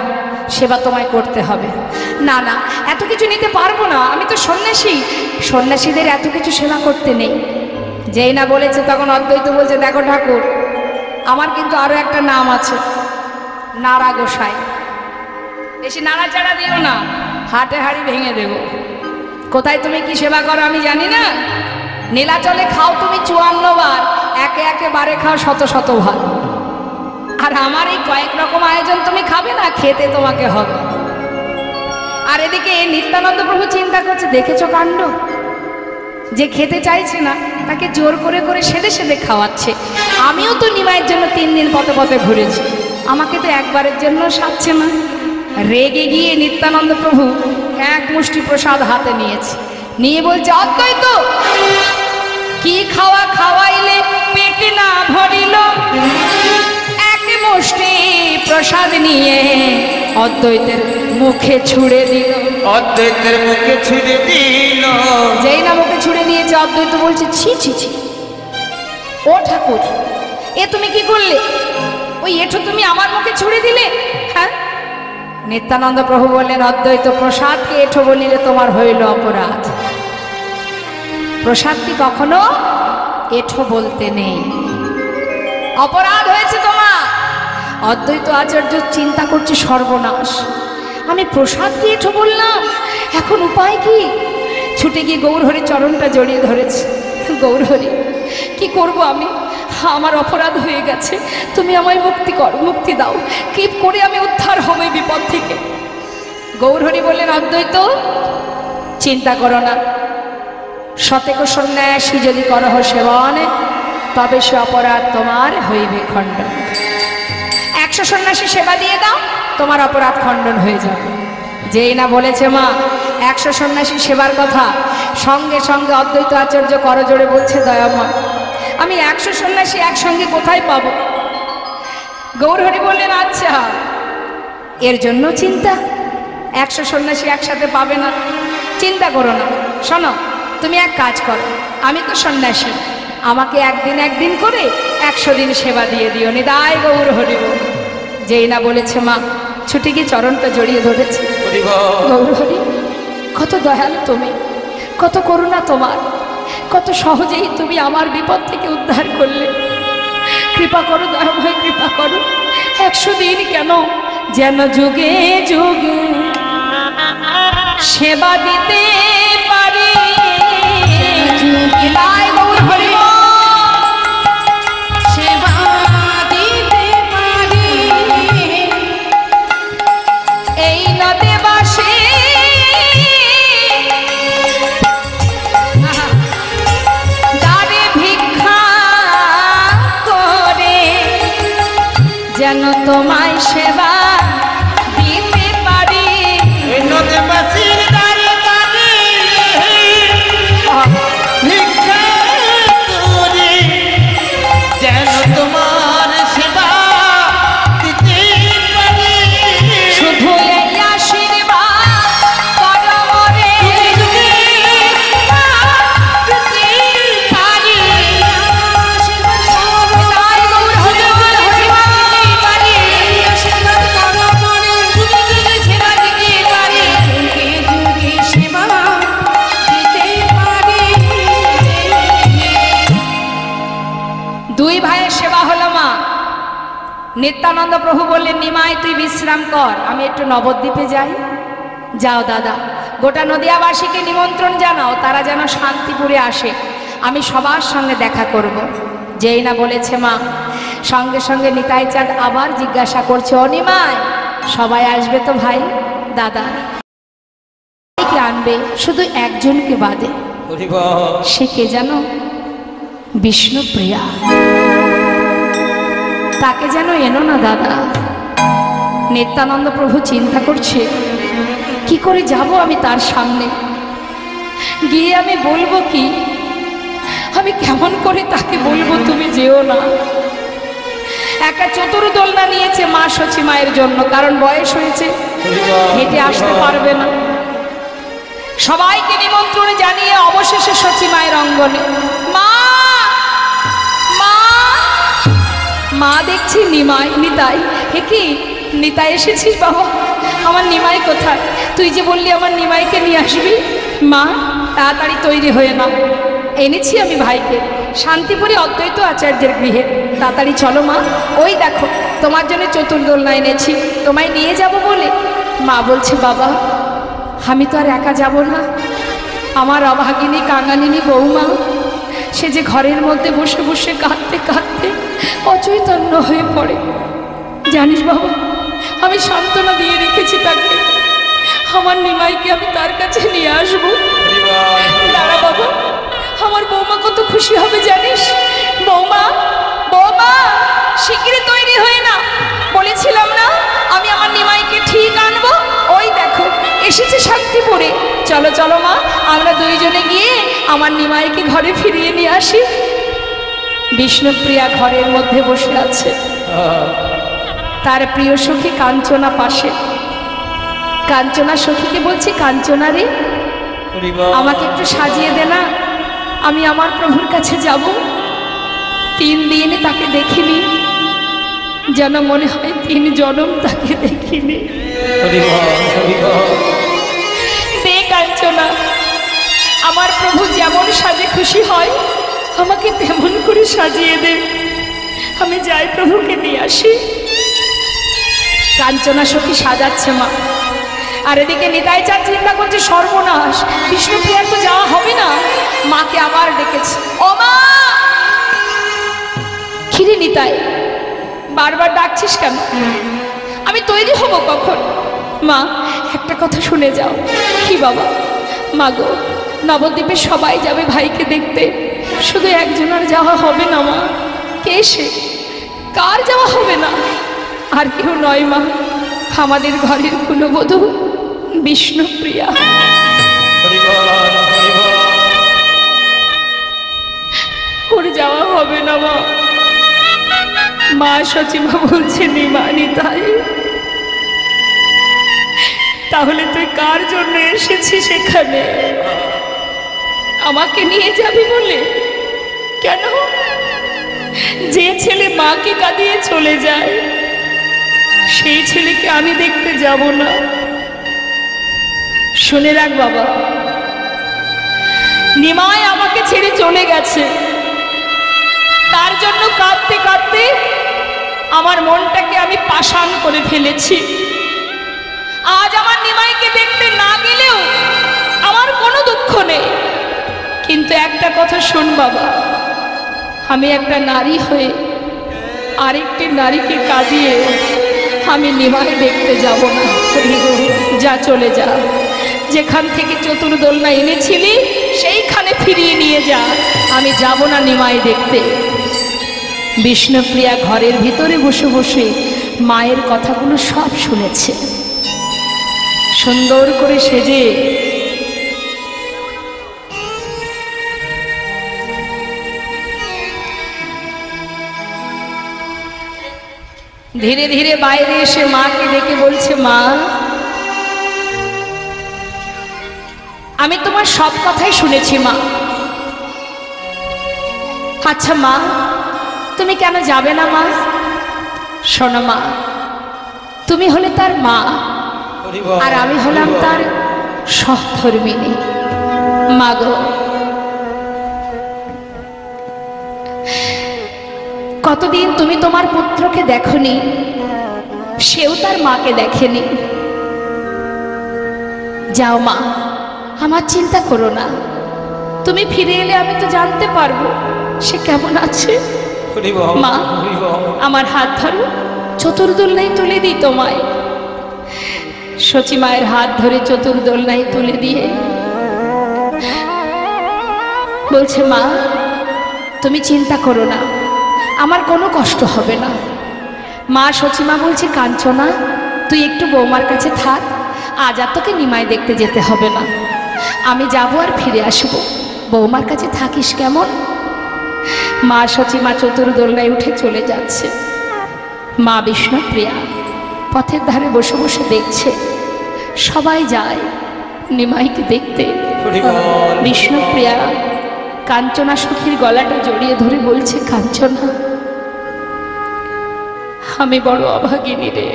সেবা তোমায় করতে হবে। না না, এত কিছু নিতে পারবো না, আমি তো সন্ন্যাসী, সন্ন্যাসীদের এত কিছু সেবা করতে নেই। যেই না বলেছে তখন অদ্বৈত বলছে, দেখো ঠাকুর, আমার কিন্তু আরো একটা নাম আছে, নাড়া গোসাই। বেশি নাড়াচাড়া দিও না, হাটে হাড়ি ভেঙে দেব। কোথায় তুমি কি সেবা করো আমি জানি না। নীলাচলে খাও তুমি 54 বার, একে একে বারে খাও শত শত ভার, আর আমার এই কয়েক রকম আয়োজন তুমি খাবে না, খেতে তোমাকে হবে। আর এদিকে নিত্যানন্দ প্রভু চিন্তা করছে, দেখেছো কাণ্ড, যে খেতে চাইছে না তাকে জোর করে করে সেদে সেদে খাওয়াচ্ছে। আমিও তো নিমাইয়ের জন্য 3 দিন পথে পথে ঘুরেছি, আমাকে তো একবারের জন্য সাচ্ছে না। রেগে গিয়ে নিত্যানন্দ প্রভু এক মুষ্টি প্রসাদ হাতে নিয়েছে, নিয়ে বলছে, অদ্বৈত কি খাওয়া খাওয়াইলে পেটে না ভরিল। এক মুষ্টি প্রসাদ নিয়ে অদ্বৈতের মুখে ছুঁড়ে দিল, অদ্বৈতের মুখে ছুঁড়ে দিল। যেই না মুখে ছুঁড়ে দিয়েছে, অদ্বৈত বলছে, ছি ছি ছি, ও ঠাকুর, এ তুমি কি করলে? ওই এঠো তুমি আমার মুখে ছুঁড়ে দিলে? হ্যাঁ। নিত্যানন্দ প্রভু বললেন, অদ্বৈত প্রসাদকে এঠো বলিলে তোমার হইল অপরাধ। প্রসাদকে কখনো এঠো বলতে নেই, অপরাধ হয়েছে তোমার। অদ্বৈত আচার্য চিন্তা করছে, সর্বনাশ, আমি প্রসাদ দিয়েছো বললাম, এখন উপায় কি? ছুটে গিয়ে গৌরহরির চরণটা জড়িয়ে ধরেছে। গৌরহরি, কি করব আমি? আমার অপরাধ হয়ে গেছে, তুমি আমায় মুক্তি দাও। কি করে আমি উদ্ধার হব এই বিপদ থেকে? গৌরহরি বললেন, অদ্বৈত চিন্তা করো না, শতেক সন্ন্যাসী যদি করহ সেবন, তবে সে অপরাধ তোমার হইবে খণ্ডন। 100 সন্ন্যাসী সেবা দিয়ে দাও, তোমার অপরাধ খণ্ডন হয়ে যাবে। যেই না বলেছে মা 100 সন্ন্যাসী সেবার কথা, সঙ্গে সঙ্গে অদ্বৈত আচার্য করজোড়ে বলছে, দয়াময় আমি 100 সন্ন্যাসী একসঙ্গে কোথায় পাবো? গৌরহরি বললেন, আচ্ছা এর জন্য চিন্তা? 100 সন্ন্যাসী একসাথে পাবে না, চিন্তা করো না। শোনো, তুমি এক কাজ করো, আমি তো সন্ন্যাসী, আমাকে একদিন করে 100 দিন সেবা দিয়ে দিও। নিদায় গৌরহরি বল। যেই না বলেছে মা ছুটে গিয়ে চরণটা জড়িয়ে ধরেছে। গৌরহরি, কত দয়ালু তুমি, কত করুণা তোমার, কত সহজেই তুমি আমার বিপদ থেকে উদ্ধার করলে। কৃপা করো দয়াময়, কৃপা করো। 100 দিন কেন, যেন যুগে যুগে সেবা দিতে পারি। গৌরহরি সেবা দিতে পারি, এই নদে বাসে দ্বারে ভিক্ষা করে, যেন তোমায় সেবা দিতে পারি। এই নদে বাসির দ্বারে দ্বারে ভিক্ষা করে, যেন তোমার সেবা দিতে পারি। শুধু এই আশীর্বাদ করো মোরে, পারি। তাই গৌরহরি পারি, আশীর্বাদ করো মোরে, সেবা দিতে পারি, যুগে সেবা দিতে পারি। দুই ভাইয়ের সেবা হলো মা। নিত্যানন্দ প্রভু বললেন, নিমাই তুই বিশ্রাম কর, আমি একটু নবদ্বীপে যাই। যাও দাদা, গোটা নদিয়াবাসীকে নিমন্ত্রণ জানাও, তারা যেন শান্তিপুরে আসে, আমি সবার সঙ্গে দেখা করব। যেই না বলেছে মা, সঙ্গে সঙ্গে নিতাই চাঁদ আবার জিজ্ঞাসা করছে, ও নিমাই সবাই আসবে তো ভাই? দাদা কে আনবে? শুধু একজনকে বাদে। সে কে জানো? বিষ্ণুপ্রিয়া। তাকে যেন এনো না দাদা। নিত্যানন্দ প্রভু চিন্তা করছে, কি করে যাব আমি তার সামনে? গিয়ে আমি বলবো কি? আমি কেমন করে তাকে বলবো তুমি যেও না? একটা চতুর্দোলনা নিয়েছে মা সচি মায়ের জন্য, কারণ বয়স হয়েছে, হেঁটে আসতে পারবে না। সবাইকে নিমন্ত্রণ জানিয়ে অবশেষে সচি মায়ের অঙ্গনে। মা মা মা দেখছি নিতাই। হে কি নিতাই এসেছিস বাবা? আমার নিমাই কোথায়? তুই যে বললি আমার নিমাইকে নিয়ে আসবি। মা তাড়াতাড়ি তৈরি হয়ে নাও, এনেছি আমি ভাইকে শান্তিপুরে অদ্বৈত আচার্যের গৃহে। তাড়াতাড়ি চলো মা, ওই দেখো তোমার জন্য চতুর্দোলনা এনেছি, তোমায় নিয়ে যাব বলে। মা বলছে, বাবা আমি তো আর একা যাব না, আমার অভাগিনী কাঙালিনী বৌমা, সে যে ঘরের মধ্যে বসে বসে কাঁদতে কাঁদতে অচৈতন্য হয়ে পড়ে। জানিস বাবা, আমি সান্ত্বনা দিয়ে রেখেছি তাকে, আমার নিমাইকে আমি তার কাছে নিয়ে আসবো। দাঁড়া বাবা, আমার বৌমা কত খুশি হবে জানিস। বৌমা বৌমা শিগগিরই তৈরি হয়ে না, বলেছিলাম না আমি আমার নিমাইকে ঠিক আনবো। ওই দেখো এসেছে শান্তিপুরে। চলো চলো মা, আমরা দুইজনে গিয়ে আমার নিমাইকে ঘরে ফিরিয়ে নিয়ে আসি। বিষ্ণুপ্রিয়া ঘরের মধ্যে বসে আছে, তার প্রিয় সখী কাঞ্চনা পাশে। কাঞ্চনা সখীকে বলছি, কাঞ্চনা রে আমাকে একটু সাজিয়ে দে না, আমি আমার প্রভুর কাছে যাব। 3 দিন তাকে দেখিনি, যেন মনে হয় 3 জনম তাকে দেখিনি। দে কাঞ্চনা, আমার প্রভু যেমন সাজে খুশি হয় আমাকে তেমন করে সাজিয়ে দে, আমি যাই প্রভুকে নিয়ে আসি। কাঞ্চনা সখী সাজাচ্ছে মা। আর এদিকে নিতাই চাঁদ চিন্তা করছে সর্বনাশ, বিষ্ণুপ্রিয়ার তো যাওয়া হবে না। মাকে আবার ডেকেছে, ও মা। খিরে নিতাই, বারবার ডাকছিস কেন? আমি তৈরি হব কখন? মা একটা কথা শুনে যাও। কি বাবা? মা গো, নবদ্বীপে সবাই যাবে ভাইকে দেখতে, শুধু একজনের যাওয়া হবে না মা। কে সে? কার যাওয়া হবে না? আর কেউ নয় মা, আমাদের ঘরের কুলবধূ বিষ্ণুপ্রিয়া। ওর যাওয়া হবে না মা। মা সচিমা বলছে নিমা নিতাই, তাহলে তুই কার জন্য এসেছিস সেখানে? আমাকে নিয়ে যাবি বলে? কেন? যে ছেলে মাকে কাঁদিয়ে চলে যায়, সেই ছেলেকে আমি দেখতে যাব না? শুনে রাখ বাবা, নিমাই আমাকে ছেড়ে চলে গেছে। তার জন্য কাঁদতে কাঁদতে আমার মনটাকে আমি পাষাণ করে ফেলেছি। আজ আমার নিমাইকে দেখতে না গেলেও আমার কোনো দুঃখ নেই, কিন্তু একটা কথা শোন বাবা, আমি একটা নারী হয়ে আরেকটি নারীকে কাঁদিয়ে আমি নিমাই দেখতে যাব না। যা, চলে যা। যেখান থেকে চতুর্দোলনা এনেছিলি সেইখানে ফিরিয়ে নিয়ে যা। আমি যাব না নিমাই দেখতে। বিষ্ণুপ্রিয়া ঘরের ভিতরে বসে বসে মায়ের কথাগুলো সব শুনেছে। সুন্দর করে সেজে ধীরে ধীরে বাইরে এসে মাকে ডেকে বলছে, মা আমি তোমার সব কথাই শুনেছি মা। আচ্ছা মা, তুমি কেন যাবে না মা? শোনো মা, তুমি হলে তার মা, আর আমি হলাম তার সহধর্মিনী। মা গো, কতদিন তুমি তোমার পুত্রকে দেখনি, সেও তার মাকে দেখেনি। যাও মা, আমার চিন্তা করো না। তুমি ফিরে এলে আমি তো জানতে পারবো সে কেমন আছে। মা, আমার হাত ধরো, চতুর্দোলনায় তুলে দিই তোমায়। সচিমায়ের হাত ধরে চতুর্দোলনায় তুলে দিয়ে বলছে, মা তুমি চিন্তা করো না, আমার কোনো কষ্ট হবে না। মা সচিমা বলছে, কাঞ্চনা তুই একটু বৌমার কাছে থাক, আজ আর তোকে নিমাই দেখতে যেতে হবে না। আমি যাবো আর ফিরে আসবো, বৌমার কাছে থাকিস কেমন? মা সচিমা চতুর্দোলনায় উঠে চলে যাচ্ছে। মা বিষ্ণুপ্রিয়া পথের ধারে বসে বসে দেখছে সবাই যায় নিমাইকে দেখতে। বিষ্ণুপ্রিয়া কাঞ্চনা সখীর গলাটা জড়িয়ে ধরে বলছে, কাঞ্চনা আমি বড় অভাগিনী রে।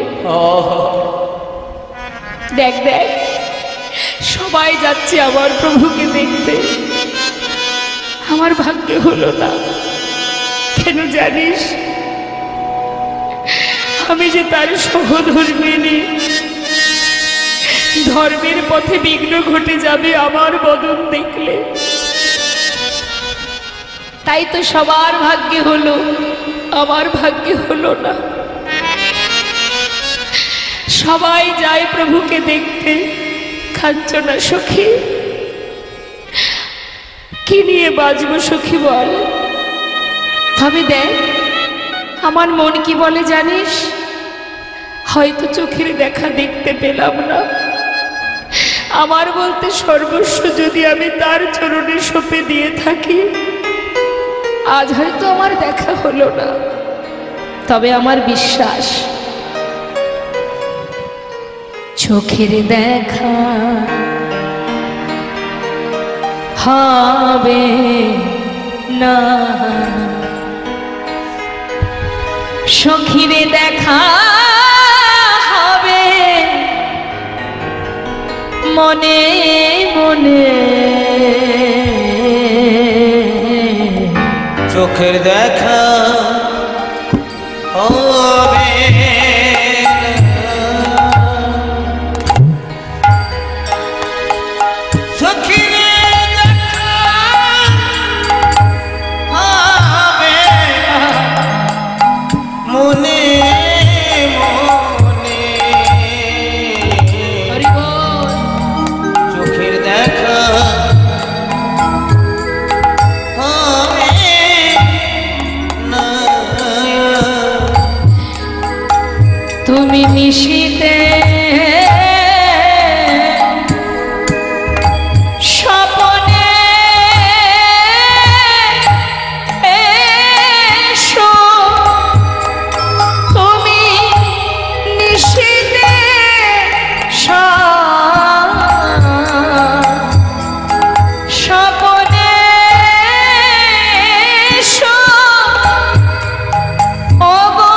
দেখ দেখ, সবাই যাচ্ছে আমার প্রভুকে দেখতে, আমার ভাগ্যে হলো না। কেন জানিস? আমি যে তার সহধর্মিনী, ধর্মের পথে বিঘ্ন ঘটে যাবে আমার বদন দেখলে। তাই তো সবার ভাগ্যে হলো, আমার ভাগ্যে হলো না। সবাই যায় প্রভুকে দেখতে। কাঞ্চনা সখী, কি নিয়ে বাঁচবো সখী বল? তবে দেখ আমার মন কি বলে জানিস? হয়তো চোখের দেখা দেখতে পেলাম না, আমার বলতে সর্বস্ব যদি আমি তার চরণে সঁপে দিয়ে থাকি, আজ হয়তো আমার দেখা হলো না, তবে আমার বিশ্বাস চোখের দেখা হবে না, সখীরে দেখা হবে মনে মনে। চোখের দেখা হবে তুমি নিশীতে স্বপনে এসো, তুমি নিশীতে স্বপনে এসো, ওগো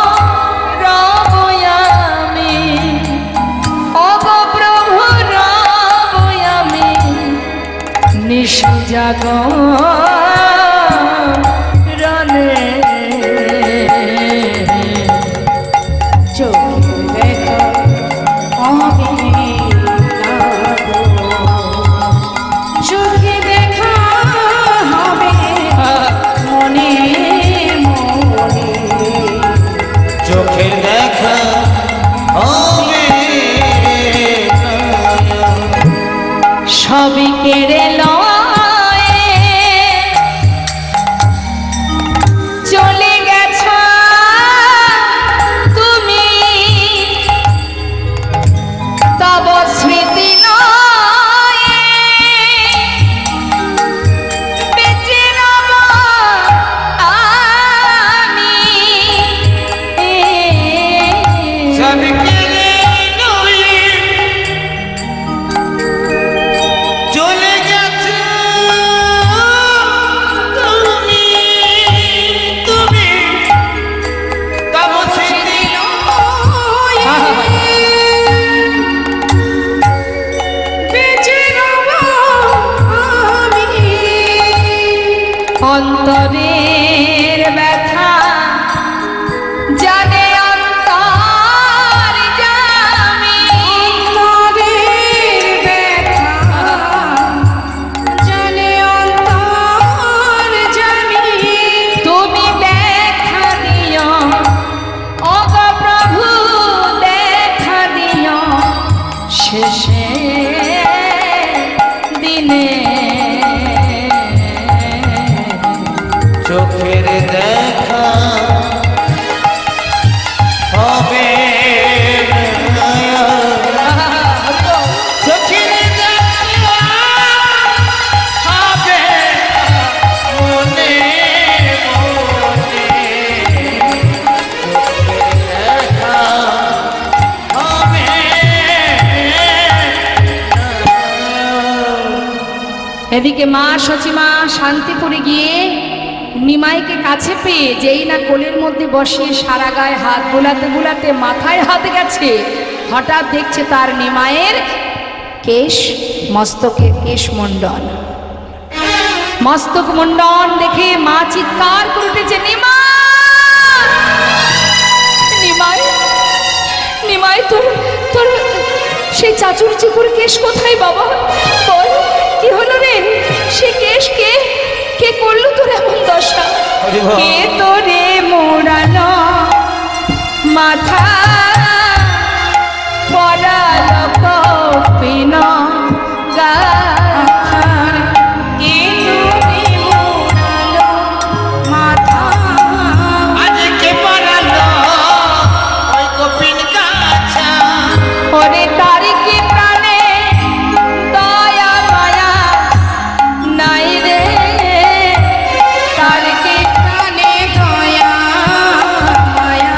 রব আমি, ওগো প্রভু রব আমি, নিশি জাগরণে চোখে দেখা হবে না গো, চোখে দেখা হবে মনে মনে, চোখে দেখা হবে সবই কেড়ে লয়ে চলে গেছ তুমি, তব স্মৃতি নয়ে বেঁচে রব আমি, সবকে নয়ে চলে গেছে তুমি, তুমি তব স্মৃতি বেঁচে রব আমি। অন্তরের ব্যথা জানে অন্তর জামি, অন্তরের ব্যথা জানে অন্তর জামি, তুমি দেখা দিও ওগো প্রভু দেখা দিও শেষে দিনে, চোখের দেখা হবে চোখের দেখা হবে মনে মনে, চোখের দেখা হবে এদিকে মা সচিমা শান্তিপুরে গিয়ে নিমাইকে কাছে পেয়ে যেই না কোলের মধ্যে বসে সারা গায়ে হাত বুলাতে বুলাতে মাথায় হাত গেছে, হঠাৎ দেখছে তার নিমাইয়ের কেশ, মস্তকে কেশ মণ্ডন, মস্তক মুন্ডন দেখে মা চিৎকার করে উঠেছে, নিমাই নিমাই নিমাই, তোর তোর সেই চাচুর চিকুর কেশ কোথায় বাবা? বল কি হলো রে? সে কেশ কে কে করলো তোর এমন দশা? কে তোরে মোড়ালো মাথা পরালো কপিন গাথা, কে তোরে মোড়ালো মাথা, আজকে পড়ালো ওই কপিন গাছা, ওরে তার কি প্রাণে দয়া মায়া নাই রে, তার কি প্রাণে দয়া মায়া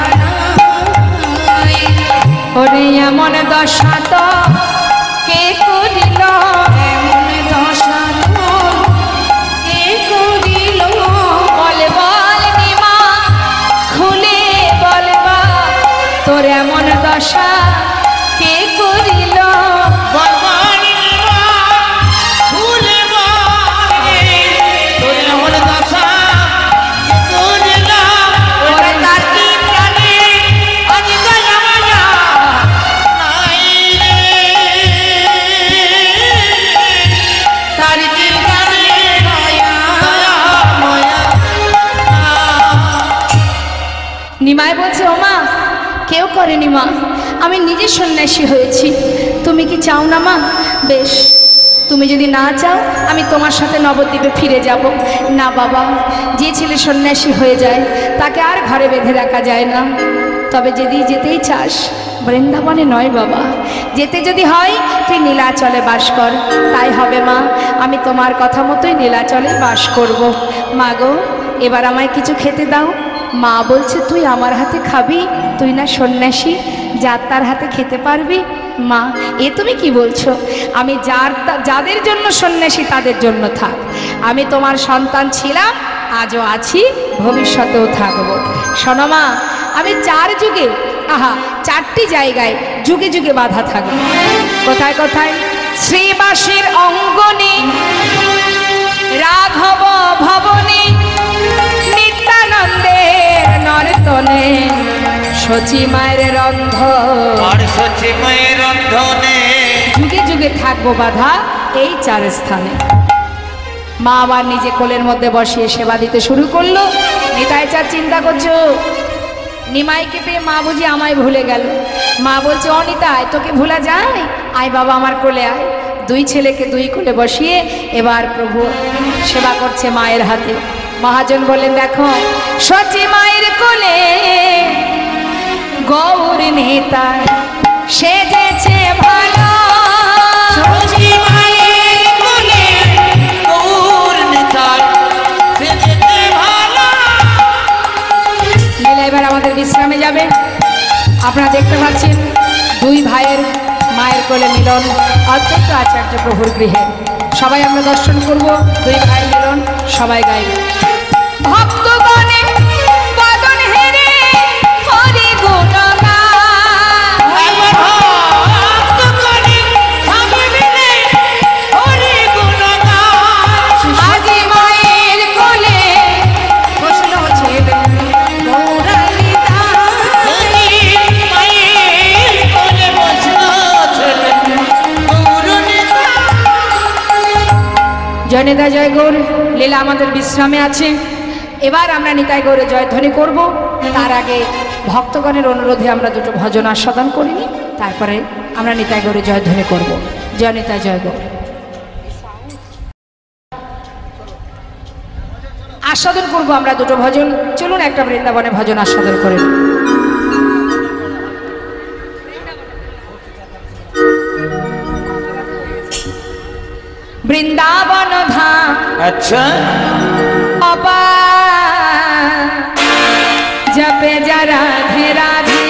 নাই, ওরে এমন দশা তো কে করিল, এমন দশা তো কে করিল, বল বল নিমা খুলে বলবা, তোর এমন দশা কে করিল, বলবানি ভুলে বলে তোর এমন দশা করিল, ওরে তার কি প্রাণে আজ দয়া মায়া নাই রে, তার কি প্রাণে দয়া মায়া। নিমাই বলছে, ও মা কেউ করেনি মা, আমি নিজে সন্ন্যাসী হয়েছি, তুমি কি চাও না মা? বেশ তুমি যদি না চাও আমি তোমার সাথে নবদ্বীপে ফিরে যাব। না বাবা, যে ছেলে সন্ন্যাসী হয়ে যায় তাকে আর ঘরে বেঁধে রাখা যায় না। তবে যদি যেতেই চাস বৃন্দাবনে নয় বাবা, যেতে যদি হয় তুই নীলাচলে বাস কর। তাই হবে মা, আমি তোমার কথা মতোই নীলাচলে বাস করব। মা গো, এবার আমায় কিছু খেতে দাও। মা বলছে তুই আমার হাতে খাবি? তুই না সন্ন্যাসী, যার তার হাতে খেতে পারবি? মা, এ তুমি কি বলছো? আমি যাদের জন্য সন্ন্যাসী তাদের জন্য থাক। আমি তোমার সন্তান ছিলাম, আজও আছি, ভবিষ্যতেও থাকবো। শোনো মা, আমি 4 যুগে, চারটি জায়গায় যুগে যুগে বাধা থাকবে। কোথায় কোথায়? শ্রীবাসীর অঙ্গনে, রাঘব ভবনে, নিত্যানন্দের নর্তনে, শচী মায়ের রন্ধনে, যুগে যুগে থাকবো বাধা এই 4 স্থানে। মা আবার নিজে কোলের মধ্যে বসিয়ে সেবা দিতে শুরু করলো। নিতাই চাঁদ চিন্তা করছো, নিমাইকে পেয়ে মা বুঝি আমায় ভুলে গেল। মা বলছে, ও নিতাই, তোকে ভোলা যায়? আয় বাবা আমার কোলে আয়। 2 ছেলেকে 2 কোলে বসিয়ে এবার প্রভু সেবা করছে মায়ের হাতে। মহাজন বললেন, দেখো শচী মায়ের কোলে গৌর নেতাই সেজেছে ভালো। শচী মায়ের কোলে গৌর নেতাই সেজেছে ভালো। লীলা এবার আমাদের বিশ্রামে যাবে। আপনারা দেখতে পাচ্ছেন 2 ভাইয়ের মায়ের কোলে মিলন অত্যন্ত আচার্য প্রভুর গৃহে। সবাই আমরা দর্শন করব, 2 ভাই মিলন, সবাই গাইবে। ভক্তগণে বদন হেরে হরি গুণগান, ভক্তগণে সবে মিলে হরি গুণগান। আজি মায়ের কোলে বসল ছেলে গৌরাঙ্গিতা। মায়ের কোলে বসলো ছেলে গৌর নেতাই। জয় নেতা জয় গৌর। লীলা আমাদের বিশ্রামে আছে। এবার আমরা নিতাই গৌরে জয়ধ্বনি করব। তার আগে ভক্তগণের অনুরোধে আমরা 2টো ভজন আস্বাদন করিনি, তারপরে আমরা নিতাই গৌরে জয়ধ্বনি করব। জয় নেতা জয় গৌর। আস্বাদন করব আমরা 2টো ভজন। চলুন একটা বৃন্দাবনে ভজন আস্বাদন করে নিই। বৃন্দাবন ধাম আচ্ছা, जपे जा राधे राधे,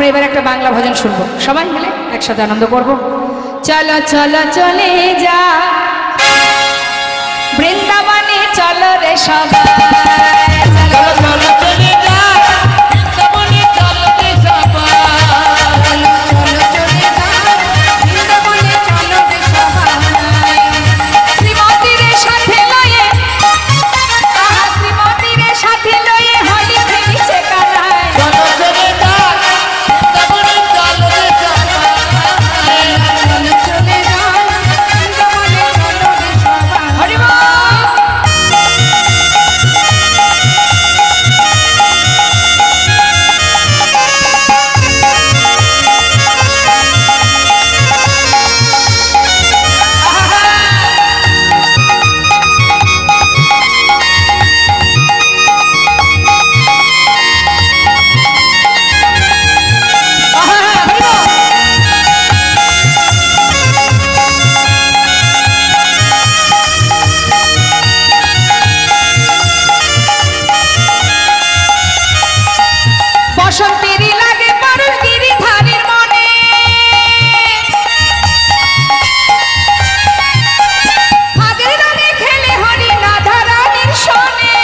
আমরা এবার একটা বাংলা ভজন শুনবো, সবাই মিলে একসাথে আনন্দ করব। চলো চলো চলে যা বৃন্দাবনে, চলো রে সবাই, চলো চলো চলে যা বৃন্দাবনে, চলো রে সবাই। শ্রীমতীর সাথে লয়ে, আহা শ্রীমতীর সাথে লয়ে হলি খেলিছে কানায়। চলো চলে যা বৃন্দাবনে, চলো রে সবাই। হরি বল। বসন্তেরই লাগে পরশ গিরিধারীর মনে, ফাগের রঙে খেলে হরি রাধা রানীর সনে।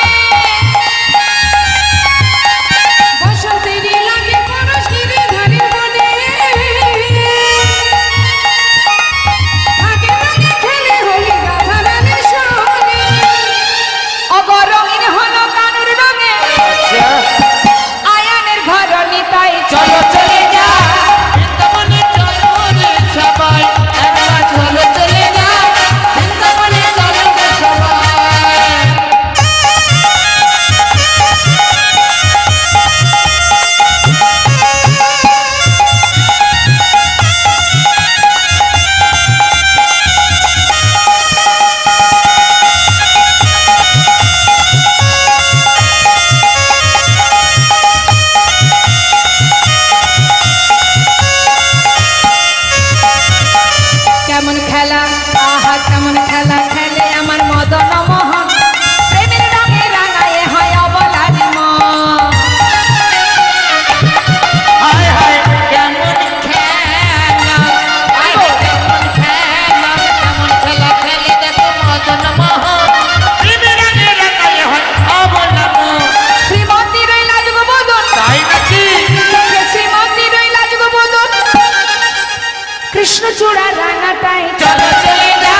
বসন্তেরই লাগে পরশ গিরিধারীর মনে, ফাগের রঙে খেলে হরি রাধা রানীর সনে। অগরঙিন হলো কানুর রঙে, আয়ানের ঘরণী তাই চলো চলে যা বৃন্দাবনে, চলো রে সবাই। একবার চলো চলে যা বৃন্দাবনে, চলো রে সবাই। কেমন খেলা, আহা কেমন খেলা খেলে আমার মদন মোহন, প্রেমের রঙে রাঙায়ে হয় অবলারি মন। হায় হায় কেমন খেলা, হায় কেমন খেলা, কেমন খেলা খেলে দেখো মদন মোহন, প্রেমের রঙে রাঙালে হয় অবলা মন। শ্রীমতী রইলা যুগবদন, তাই নাকি? শ্রীমতী রইলা যুগবদন, কৃষ্ণচূড়া রাঙাটাই চলো চলে যা